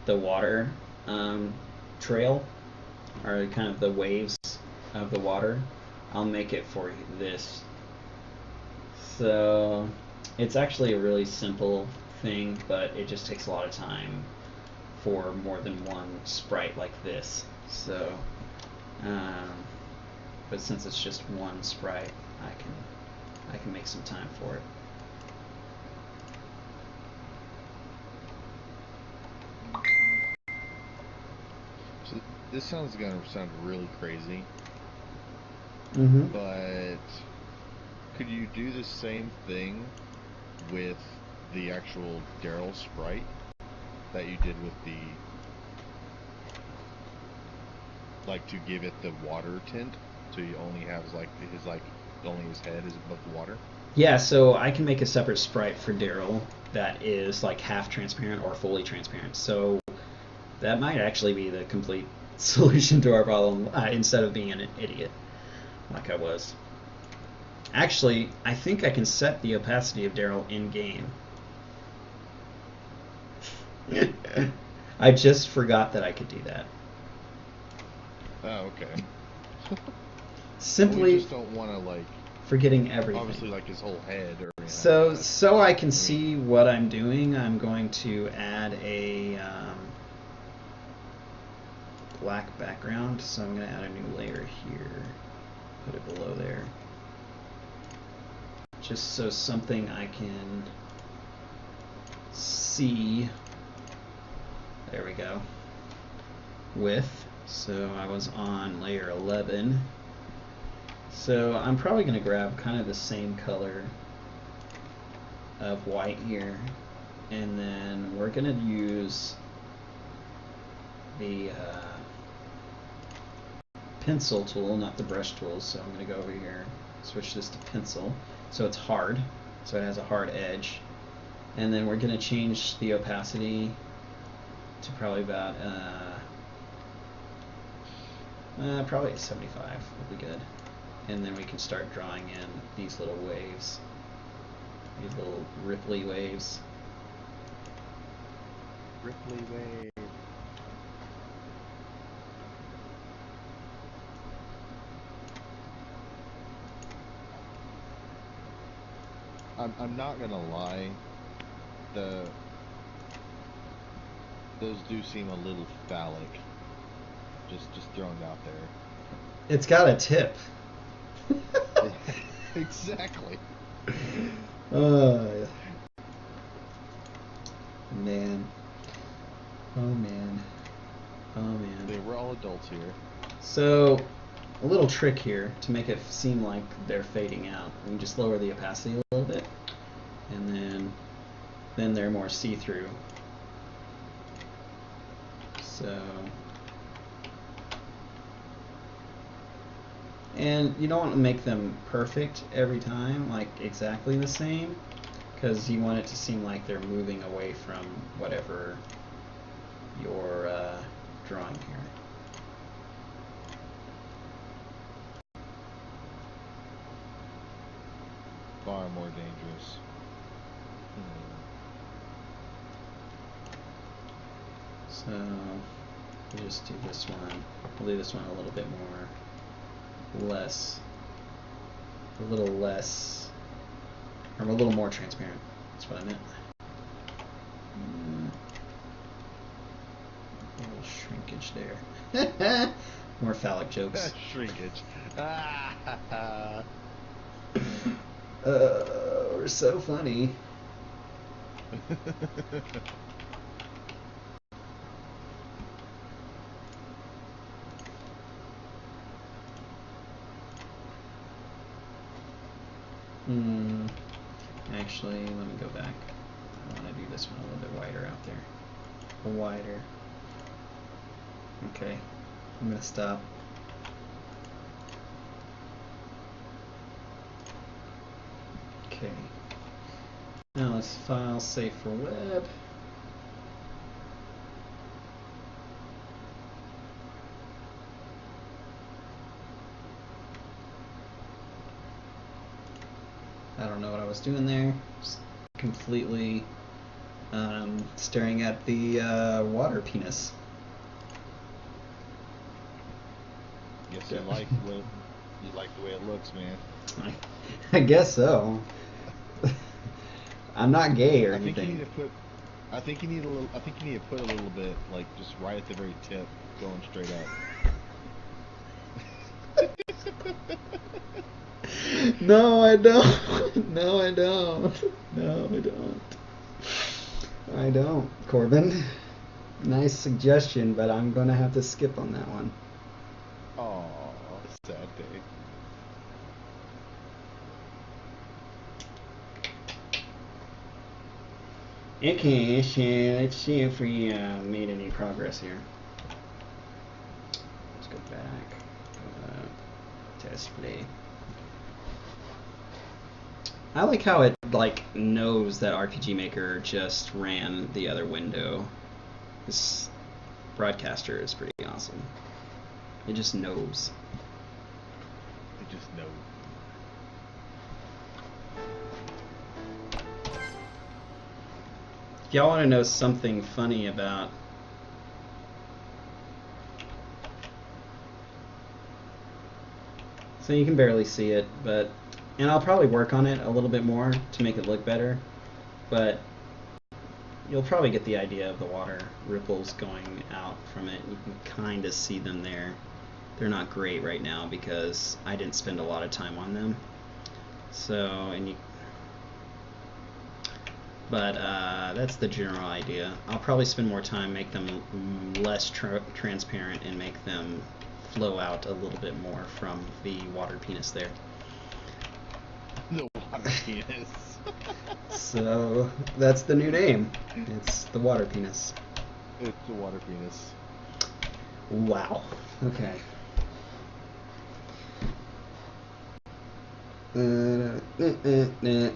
water trail, or kind of the waves of the water. I'll make it for this. So it's actually a really simple thing, but it just takes a lot of time for more than one sprite like this. So but since it's just one sprite, I can make some time for it. So this sounds gonna sound really crazy. Mm-hmm. But could you do the same thing with the actual Daryl sprite that you did with the, like, to give it the water tint, so you only have only his head is above the water? Yeah, so I can make a separate sprite for Daryl that is like half transparent or fully transparent. So that might actually be the complete solution to our problem, instead of being an idiot like I was. Actually, I think I can set the opacity of Daryl in game. I just forgot that I could do that. Oh, okay. Simply we just don't want to like forgetting everything. obviously like his whole head or anything. So like that. so I can see what I'm doing. I'm going to add a black background. So I'm going to add a new layer here. Put it below there. Just so something I can see. There we go. With. So I was on layer 11. So I'm probably going to grab kind of the same color of white here, and then we're going to use the pencil tool, not the brush tool. So I'm going to go over here, switch this to pencil, so it's hard, so it has a hard edge, and then we're going to change the opacity to probably about probably 75 will be good, and then we can start drawing in these little waves. These little ripply waves. Ripley wave. I'm not gonna lie. Those do seem a little phallic. Just throwing it out there. It's got a tip. Exactly. Man. Oh man. Oh man. We're all adults here. So, a little trick here to make it seem like they're fading out. We can just lower the opacity a little bit, and then they're more see-through. So, and you don't want to make them perfect every time, like exactly the same, because you want it to seem like they're moving away from whatever you're drawing here. Far more dangerous. So we'll just do this one. We'll do this one a little bit more, a little less, or a little more transparent. That's what I meant. A little shrinkage there. More phallic jokes. Shrinkage. We're so funny. Actually, let me go back. I want to do this one a little bit wider out there. Wider. Okay, I'm going to stop. Okay. Now let's file, save for web. I don't know what I was doing there. Just completely staring at the water penis. Guess you like the way it looks, man. I guess so. I'm not gay or I think anything. you need to put. I think you need to put a little bit, like just right at the very tip, going straight up. No, I don't. No, I don't. No, I don't. I don't, Corbin. Nice suggestion, but I'm going to have to skip on that one. Aw, sad day. Okay, so let's see if we made any progress here. Let's go back. Test play. I like how it knows that RPG Maker just ran the other window. This broadcaster is pretty awesome. It just knows. It just knows. If y'all want to know something funny about... So you can barely see it, but... And I'll probably work on it a little bit more to make it look better, but you'll probably get the idea of the water ripples going out from it. You can kind of see them there. They're not great right now because I didn't spend a lot of time on them. But that's the general idea. I'll probably spend more time, make them less transparent, and make them flow out a little bit more from the water penis there. The water penis. So that's the new name. It's the water penis. It's the water penis. Wow. Okay.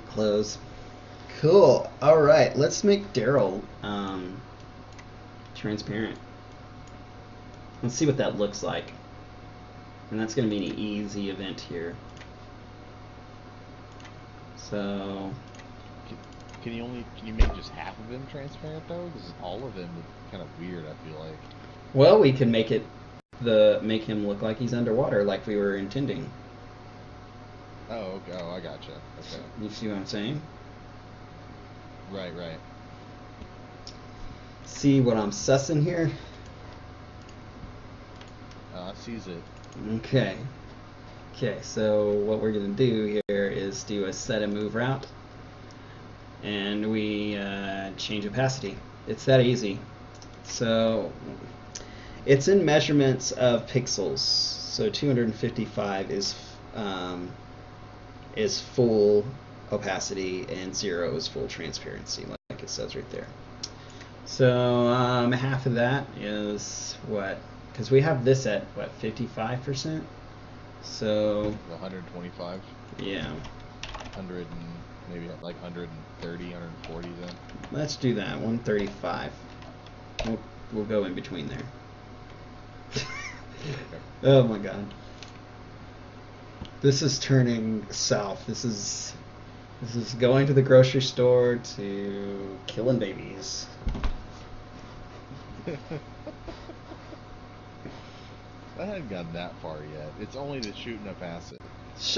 Close. Cool. All right. Let's make Daryl transparent. Let's see what that looks like. And that's going to be an easy event here. So can you make just half of him transparent though? Because all of him is kind of weird. I feel like. Well, we can make him look like he's underwater, like we were intending. Oh, okay. Oh, I gotcha. Okay. You see what I'm saying? Right. See what I'm sussing here? I sees it. Okay. Okay, so what we're going to do here is do a set and move route. And we change opacity. It's that easy. So it's in measurements of pixels. So 255 is full opacity and 0 is full transparency, like it says right there. So half of that is what? Because we have this at what, 55%? So 125. Yeah. 100 and maybe like 130, 140 then. Let's do that. 135. We'll go in between there. Oh my god. This is turning south. This is going to the grocery store to killing babies. I hadn't gotten that far yet. It's only the shooting up acid.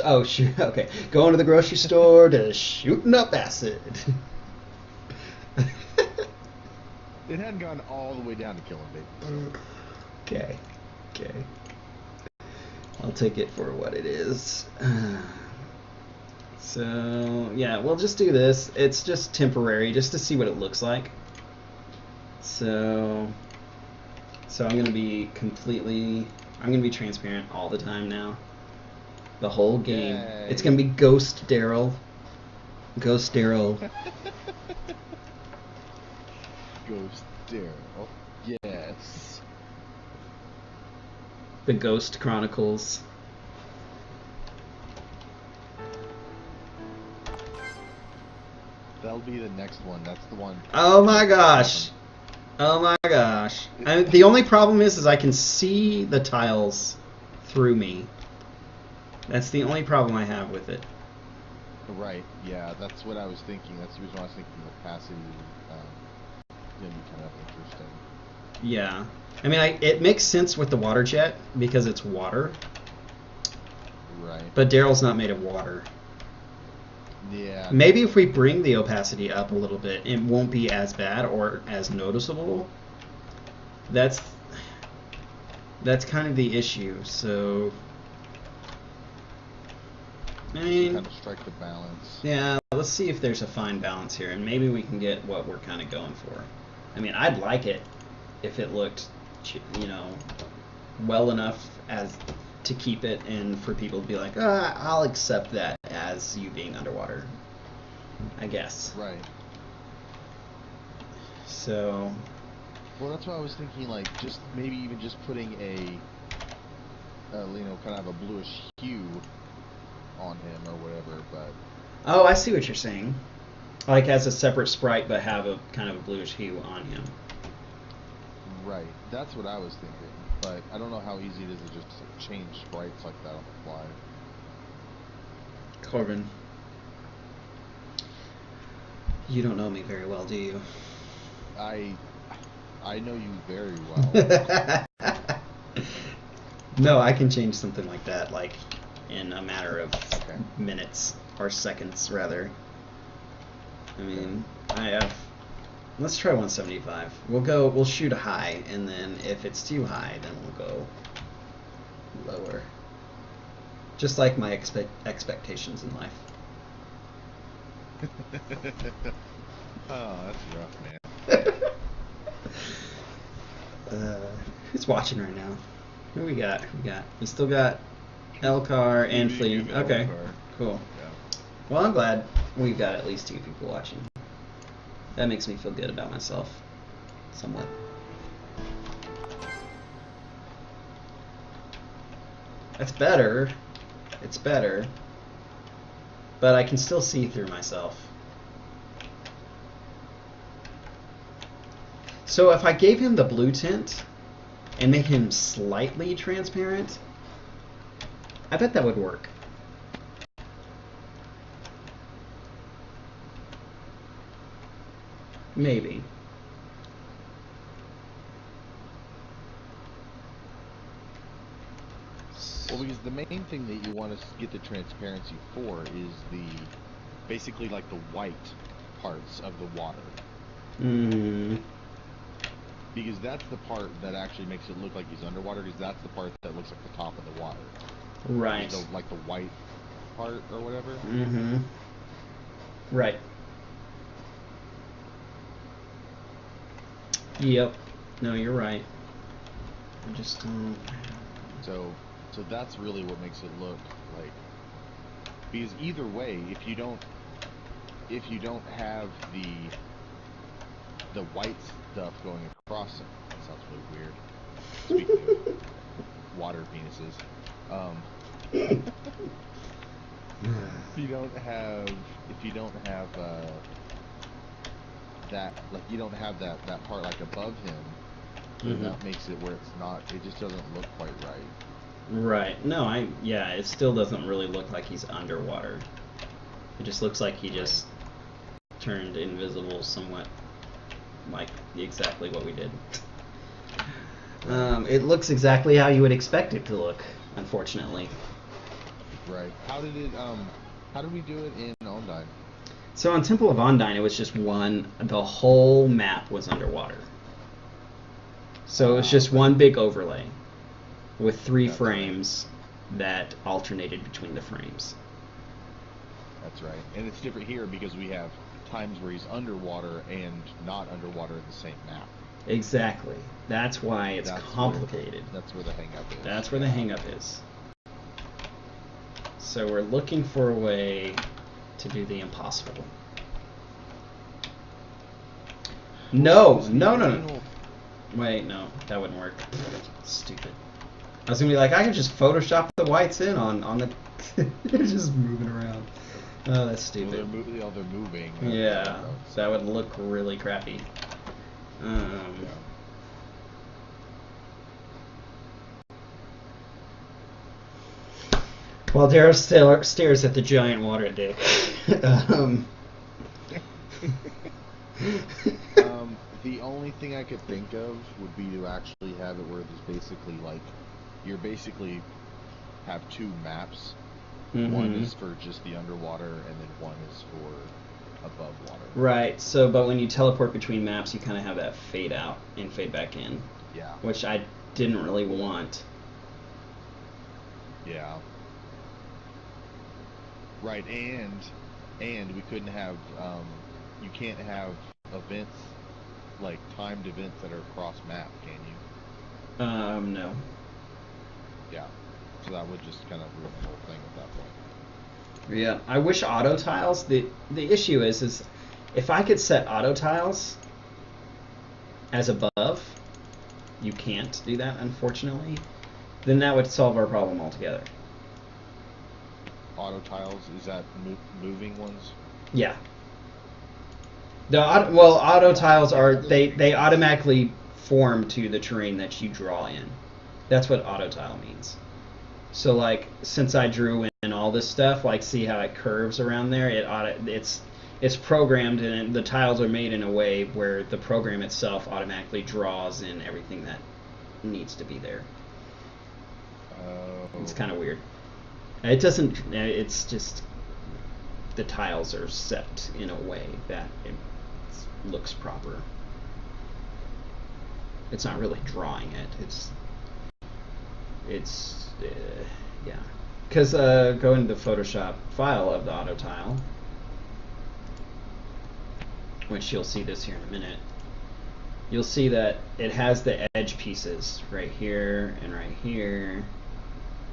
Oh, shoot. Okay. Going to the grocery store to shooting up acid. It hadn't gone all the way down to killing babies. Okay. I'll take it for what it is. So, yeah, we'll just do this. It's just temporary, just to see what it looks like. So I'm going to be transparent all the time now. The whole game. Yay. It's going to be Ghost Daryl. Ghost Daryl. Ghost Daryl. Yes. The Ghost Chronicles. That'll be the next one. That's the one. Oh my gosh. Oh my gosh. The only problem is I can see the tiles through me. That's the only problem I have with it. Right, yeah, that's what I was thinking. That's the reason why I was thinking opacity going to be kind of interesting. Yeah. I mean, it makes sense with the water jet because it's water. Right. But Daryl's not made of water. Yeah. Maybe if we bring the opacity up a little bit, it won't be as bad or as noticeable. That's kind of the issue. So, I mean, kind of strike the balance. Yeah, let's see if there's a fine balance here, and maybe we can get what we're kind of going for. I mean, I'd like it if it looked, well enough as to keep it, and for people to be like, I'll accept that as you being underwater, I guess. Right. So. Well, that's why I was thinking, like, just maybe even just putting a, kind of a bluish hue on him or whatever, but. Oh, I see what you're saying. Like as a separate sprite, but have a kind of a bluish hue on him. Right. That's what I was thinking. But I don't know how easy it is to just change sprites like that on the fly. Corbin. You don't know me very well, do you? I know you very well. No, I can change something like that, like in a matter of Okay. minutes or seconds, rather. I mean, I have. Let's try 175. We'll shoot a high, and then if it's too high, then we'll go lower. Just like my expectations in life. Oh, that's rough, man. Who's watching right now? Who we got? We still got Elcar and Flea. Okay, cool. Yeah. Well, I'm glad we've got at least 2 people watching. That makes me feel good about myself, somewhat. That's better. It's better. But I can still see through myself. So if I gave him the blue tint and made him slightly transparent, I bet that would work. Maybe. Well, because the main thing that you want to get the transparency for is basically like the white parts of the water. Mm. Because that's the part that actually makes it look like he's underwater, because that's the part that looks like the top of the water. Right. Like the white part or whatever. Mm-hmm. Right. Yep. No, you're right. I just don't... So that's really what makes it look like. Because either way, if you don't have the white stuff going across it, that sounds really weird. Speaking of water penises, if you don't have that, like you don't have that part like above him, then that makes it where it just doesn't look quite right. Right. No, it still doesn't really look like he's underwater. It just looks like he just turned invisible somewhat, like exactly what we did. It looks exactly how you would expect it to look, unfortunately. Right. How did we do it in Ondine? So on Temple of Ondine, it was just the whole map was underwater. So it was just one big overlay with 3 frames that alternated between the frames. That's right. And it's different here because we have times where he's underwater and not underwater in the same map. Exactly. That's why it's complicated. That's where the hang-up is. That's where the hang-up is. So we're looking for a way to do the impossible. No. Wait, no, that wouldn't work. Stupid. I was gonna be like, I could just Photoshop the whites in on the. They're just moving around. Oh, that's stupid. Well, they're moving. Yeah, so that would look really crappy. While Daryl stares at the giant water dick. The only thing I could think of would be to actually have it where there's basically like you're basically have 2 maps. One is for just the underwater, and then one is for above water. Right. So, but when you teleport between maps, you kind of have that fade out and fade back in. Yeah. Which I didn't really want. Yeah. Right, and we couldn't have you can't have events like timed events that are across map, can you? No. Yeah. So that would just kind of ruin the whole thing at that point. Yeah, I wish auto tiles. The issue is if I could set auto tiles as above, you can't do that, unfortunately. Then that would solve our problem altogether. Auto tiles, is that moving ones? Yeah. Auto tiles are they automatically form to the terrain that you draw in. That's what auto tile means. So like since I drew in all this stuff, like see how it curves around there, it's it's programmed, and the tiles are made in a way where the program itself automatically draws in everything that needs to be there. It's kind of weird. It doesn't. It's just the tiles are set in a way that it looks proper. It's not really drawing it. It's yeah. Because go into the Photoshop file of the auto tile, which you'll see this here in a minute. You'll see that it has the edge pieces right here and right here,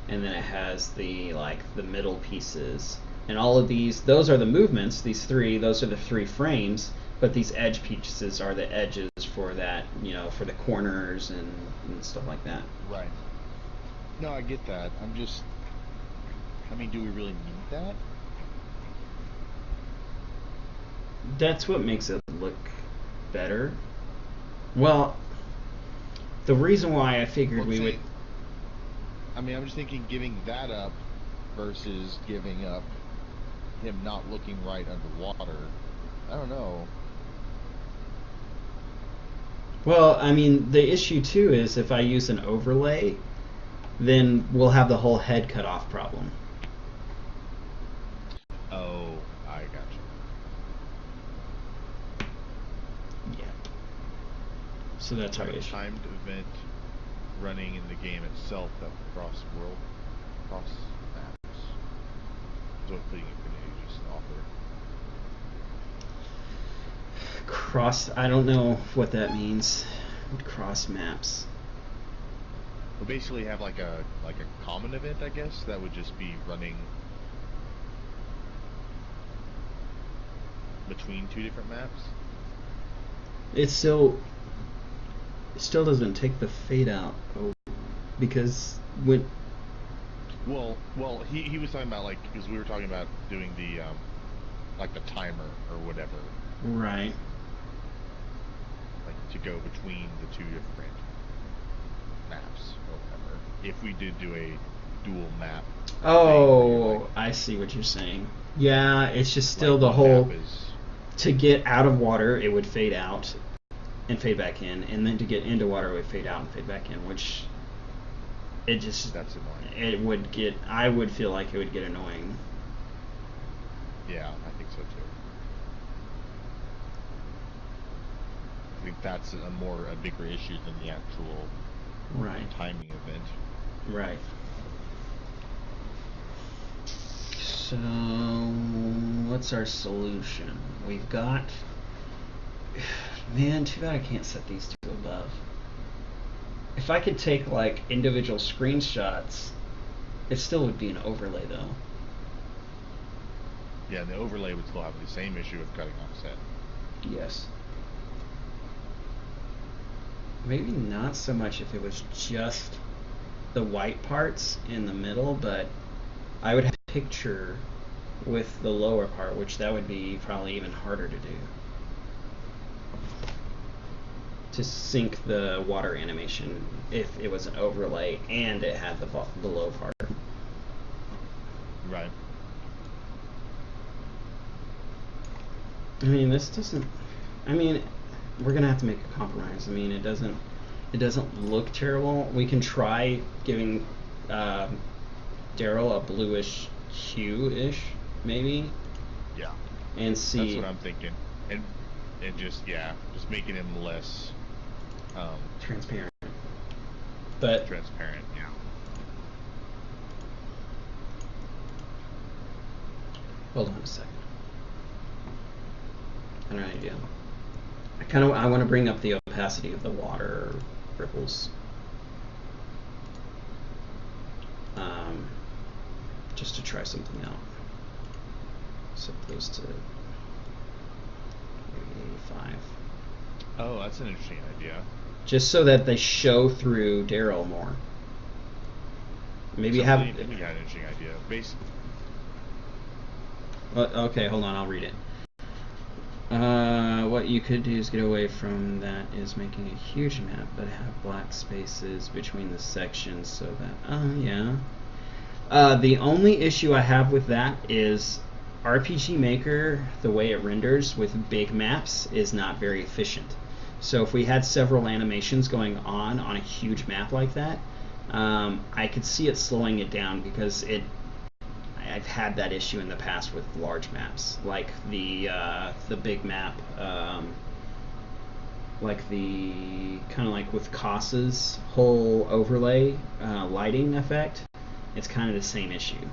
and then it has the middle pieces, and all of these, those are the movements. These three, those are the three frames, but these edge pieces are the edges for that, for the corners and stuff like that. Right. No, I get that. I mean, do we really need that? That's what makes it look better. Well, the reason why I figured we would... I mean, I'm just thinking giving that up versus giving up him not looking right underwater. I don't know. Well, I mean, the issue too is if I use an overlay, then we'll have the whole head cut off problem. Oh, I got you. Yeah. So that's how it timed event running in the game itself that would cross maps. So what thing Infinity just offer? I don't know what that means. Cross maps. We'll basically have like a common event, I guess, that would just be running between two different maps. It still doesn't take the fade out because when. Well, he was talking about because we were talking about doing the the timer or whatever. Right. To go between the two different maps or whatever. If we did do a dual map. Oh, I see what you're saying. Yeah, it's just still the whole. To get out of water, it would fade out and fade back in, and then to get into water, it would fade out and fade back in, which it just. That's annoying. It would get. I would feel like it would get annoying. Yeah, I think so too. I think that's a bigger issue than the actual timing event. Right. So, what's our solution? We've got... Man, too bad I can't set these two above. If I could take, individual screenshots, it still would be an overlay, though. Yeah, and the overlay would still have the same issue of cutting offset. Yes. Maybe not so much if it was just the white parts in the middle, but I would have a picture with the lower part, which that would be probably even harder to do. To sync the water animation if it was an overlay and it had the low part. Right. I mean, this doesn't... I mean, we're going to have to make a compromise. I mean, it doesn't look terrible. We can try giving Daryl a bluish hue-ish, maybe. Yeah. And see... That's what I'm thinking. And just making him less... transparent. But... Transparent, yeah. Hold on a second. I don't know idea. I want to bring up the opacity of the water ripples. Just to try something out. Set those to 85. Oh, that's an interesting idea. Just so that they show through Daryl more. Maybe You have... had an interesting idea. Okay, hold on, I'll read it. What you could do is get away from that is making a huge map, but have black spaces between the sections so that... Oh, yeah. The only issue I have with that is RPG Maker, the way it renders with big maps, is not very efficient. So if we had several animations going on a huge map like that, I could see it slowing it down because I've had that issue in the past with large maps, like the big map, like the kind of like with Casa's whole overlay lighting effect. It's kind of the same issue.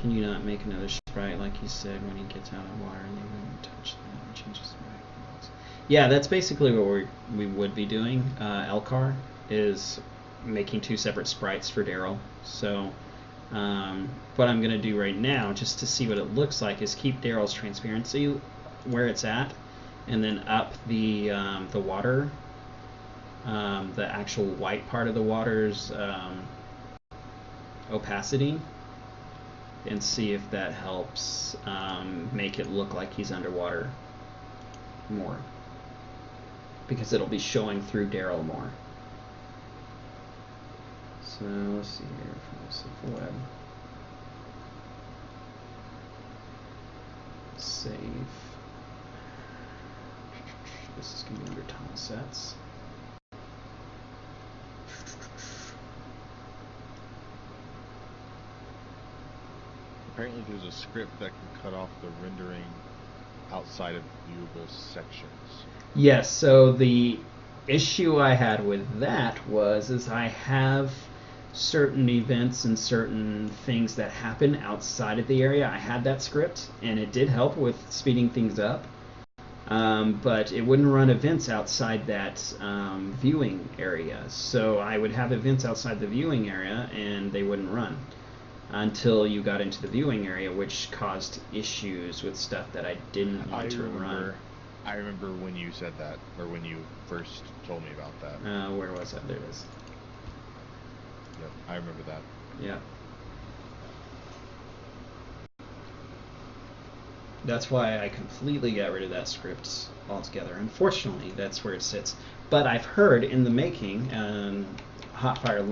Can you not make another sprite like you said when he gets out of water and they wouldn't touch that and changes the Yeah, that's basically what we would be doing. Elcar is making 2 separate sprites for Daryl. So what I'm going to do right now, just to see what it looks like, is keep Daryl's transparency where it's at, and then up the water, the actual white part of the water's opacity, and see if that helps make it look like he's underwater more, because it'll be showing through Daryl more. So let's see here from the web. Save. This is going to be under tile sets. Apparently there's a script that can cut off the rendering outside of viewable sections. Yes, so the issue I had with that was I have certain events and certain things that happen outside of the area. I had that script, and it did help with speeding things up, but it wouldn't run events outside that viewing area. So I would have events outside the viewing area, and they wouldn't run until you got into the viewing area, which caused issues with stuff that I didn't want to run. I remember when you said that, or when you first told me about that. Where was that? There it is. Yep, I remember that. Yeah. That's why I completely got rid of that script altogether. Unfortunately, that's where it sits. But I've heard in the making, Hotfire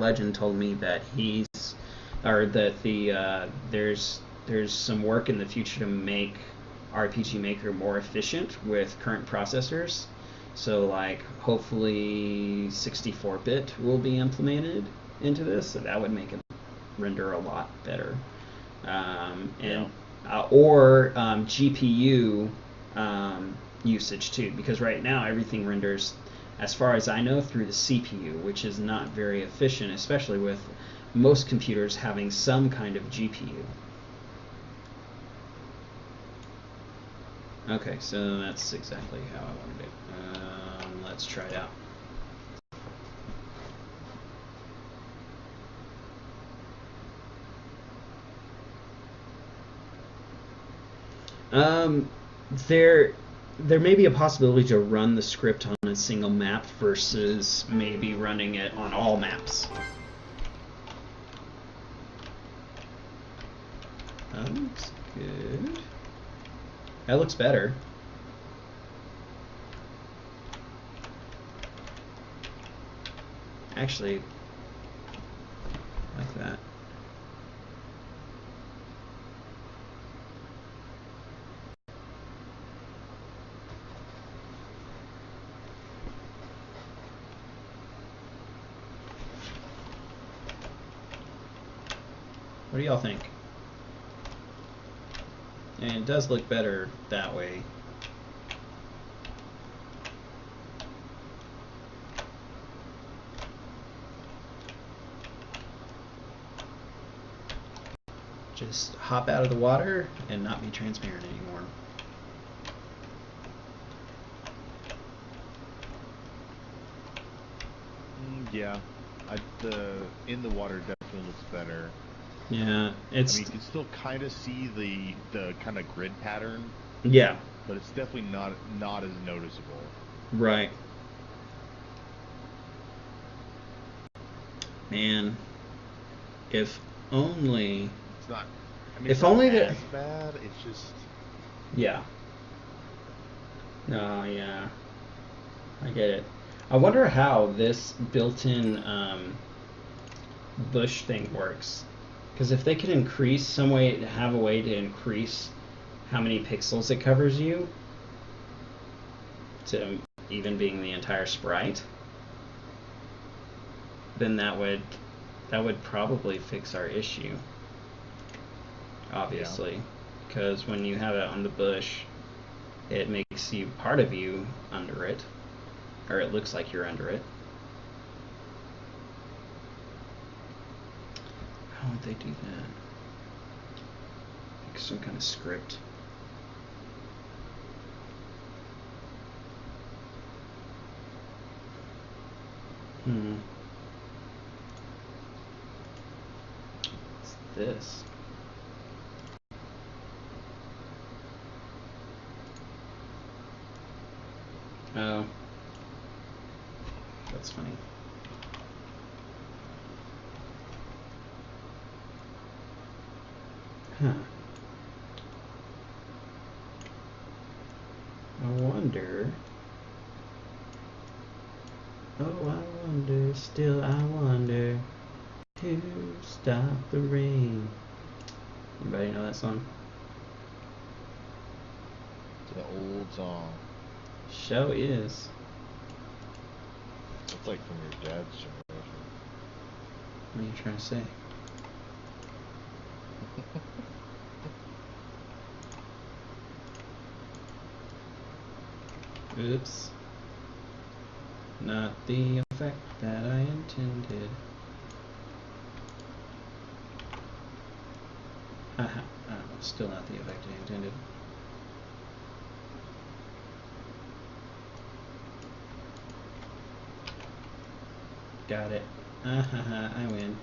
Legend told me that there's some work in the future to make RPG Maker more efficient with current processors. So like hopefully 64-bit will be implemented into this, so that would make it render a lot better. Or GPU usage too, because right now everything renders, as far as I know, through the CPU, which is not very efficient, especially with most computers having some kind of GPU. Okay, so that's exactly how I wanted it. Let's try it out. There may be a possibility to run the script on a single map versus maybe running it on all maps. That looks good. That looks better. Actually, like that. What do y'all think? And it does look better that way. Just hop out of the water and not be transparent anymore. Yeah, the in the water definitely looks better. Yeah, it's. I mean, you can still kind of see the kind of grid pattern. Yeah. But it's definitely not as noticeable. Right. Man, if only. It's not. I mean, if it's only not that. as bad. It's just. Yeah. Oh yeah. I get it. I wonder how this built-in bush thing works. Because if they could increase some way, have a way to increase how many pixels it covers you to even being the entire sprite, then that would probably fix our issue. Obviously, because when you have it on the bush, it makes you part of you under it, or it looks like you're under it. How would they do that? Like some kind of script. What's this? Oh. That's funny. Huh. I wonder. Oh, I wonder, still I wonder, who stopped the rain? Anybody know that song? It's an old song. Show is. It's like from your dad's generation. What are you trying to say? Oops. Not the effect that I intended. Haha. Oh, still not the effect I intended. Got it. I win.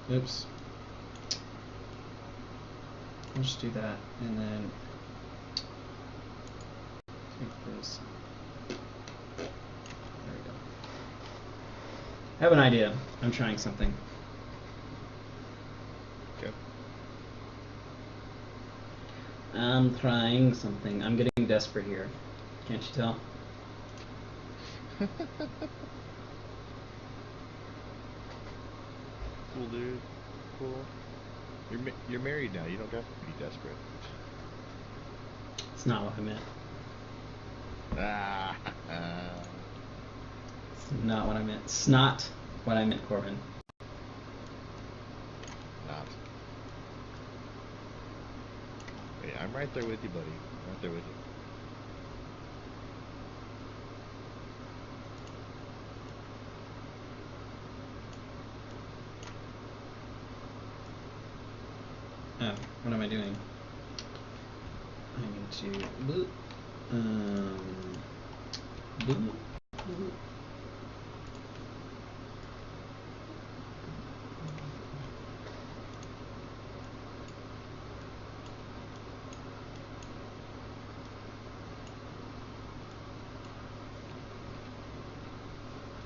Oops. I'll just do that, and then take this. There we go. I have an idea. I'm trying something. Okay. I'm trying something. I'm getting desperate here. Can't you tell? Cool, dude. Cool. You're married now. You don't have to be desperate. It's not what I meant. It's not what I meant. It's not what I meant, Corbin. Not. Hey, I'm right there with you, buddy. I'm right there with you. Oh, what am I doing? I need to boop. Boop. Boop.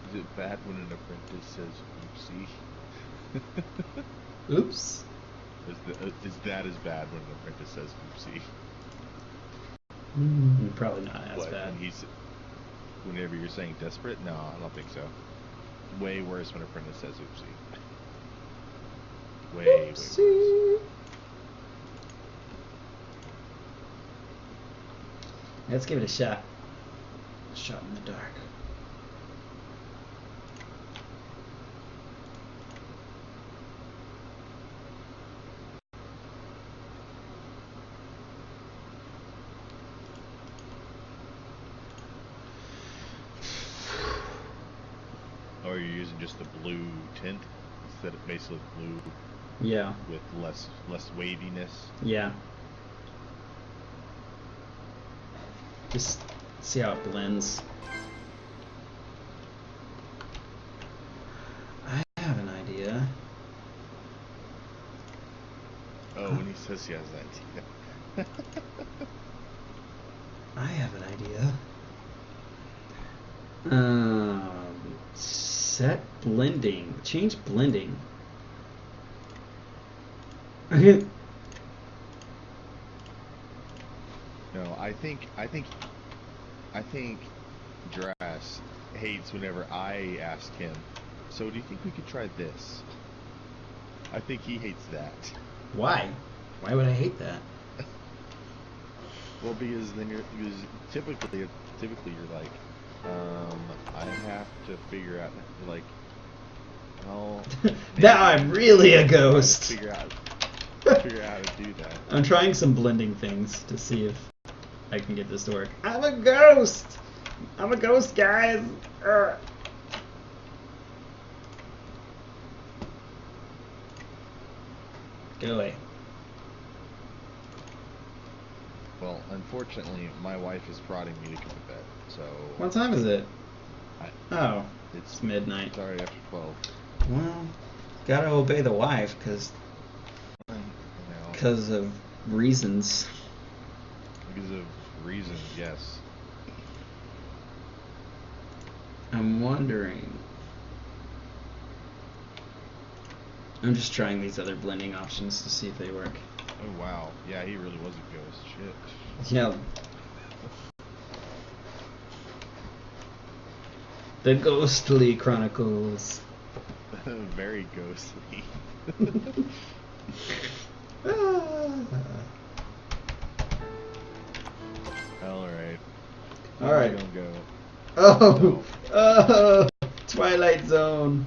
Is it bad when an apprentice says oopsie? Oops. Is that as bad when an apprentice says oopsie? Probably not as What, bad. whenever you're saying desperate? No, I don't think so. Way worse when an apprentice says oopsie. Way worse. Let's give it a shot. Shot in the dark. Or you're using just the blue tint instead of basically blue Yeah. with less waviness. Yeah. Just see how it blends. I have an idea. Oh, when he says he has an idea. I have an idea. Set blending. Change blending. Okay. No, I think Dress hates whenever I ask him, so do you think we could try this? I think he hates that. Why? Why would I hate that? Well, because typically you're like, I have to figure out, like, oh, Now I'm really a ghost. figure out how to do that. I'm trying some blending things to see if I can get this to work. I'm a ghost! I'm a ghost, guys! Urgh. Go away. Well, unfortunately, my wife is prodding me to go to bed, so... What time is it? Oh, It's it's midnight. It's already after 12. Well, gotta obey the wife, You know, because of reasons. because of reasons, yes. I'm wondering. I'm just trying these other blending options to see if they work. Oh, wow. Yeah, he really was a ghost. Shit. Yeah. The Ghostly Chronicles. Very ghostly. Alright. Alright. Don't go. Oh! Oh! Twilight Zone.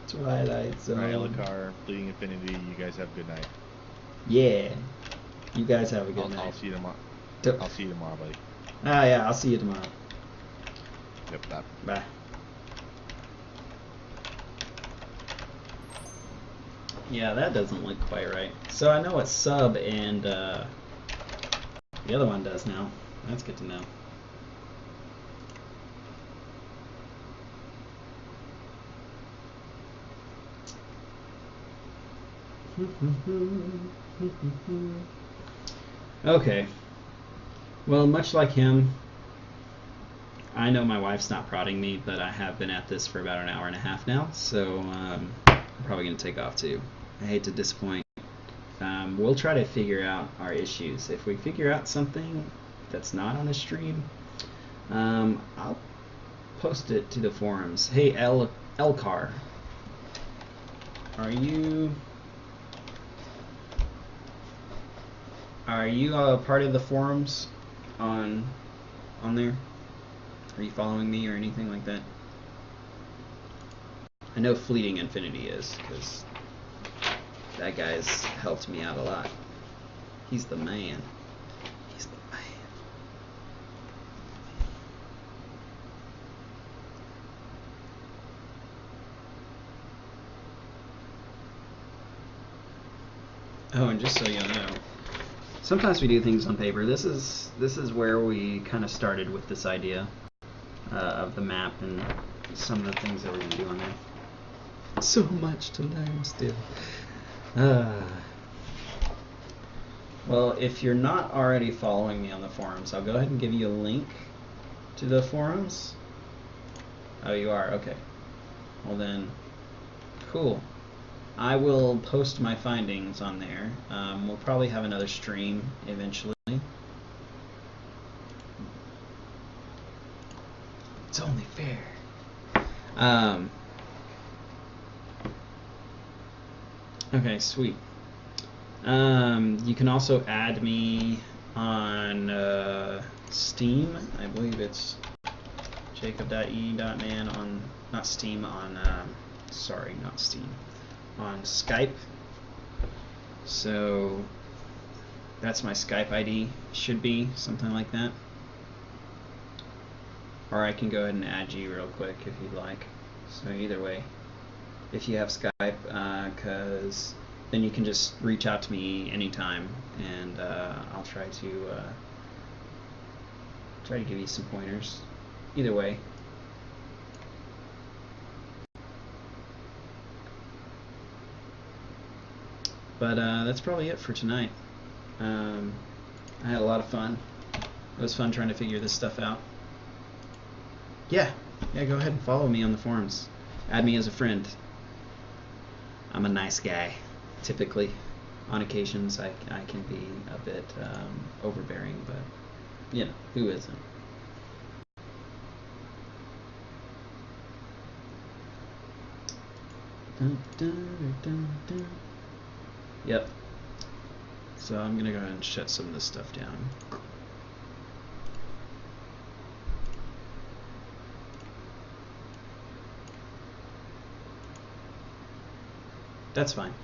Twilight Zone. Alright, Elakar, Bleeding Infinity, you guys have a good night. Yeah. You guys have a good night. I'll see you tomorrow. I'll see you tomorrow, buddy. Ah, yeah, I'll see you tomorrow. Yep, that. Bye. Yeah, that doesn't look quite right. So I know what sub and the other one does now. That's good to know. Okay. Well, much like him, I know my wife's not prodding me, but I have been at this for about an hour and a half now, so I'm probably going to take off too. I hate to disappoint. We'll try to figure out our issues. If we figure out something that's not on a stream, I'll post it to the forums. Hey, Elcar, are you part of the forums on there? Are you following me or anything like that? I know Fleeting Infinity is, because that guy's helped me out a lot. He's the man. He's the man. Oh, and just so you know, sometimes we do things on paper. This is where we kind of started with this idea of the map and some of the things that we're going to do on there. So much to learn still. Well, if you're not already following me on the forums, I'll go ahead and give you a link to the forums. Oh, you are? Okay. Well then, cool. I will post my findings on there. We'll probably have another stream eventually. It's only fair. Okay, sweet. You can also add me on Steam. I believe it's jacob.e.man on, not Steam, on, sorry, not Steam, on Skype. So that's my Skype ID. Should be something like that. Or I can go ahead and add you real quick if you'd like. So either way, if you have Skype, because then you can just reach out to me anytime, and I'll try to give you some pointers. Either way. But that's probably it for tonight. I had a lot of fun. It was fun trying to figure this stuff out. Yeah, Yeah, go ahead and follow me on the forums. Add me as a friend. I'm a nice guy, typically. On occasions, I can be a bit overbearing, but, you know, who isn't? Dun, dun, dun, dun. Yep. So I'm gonna go ahead and shut some of this stuff down. That's fine.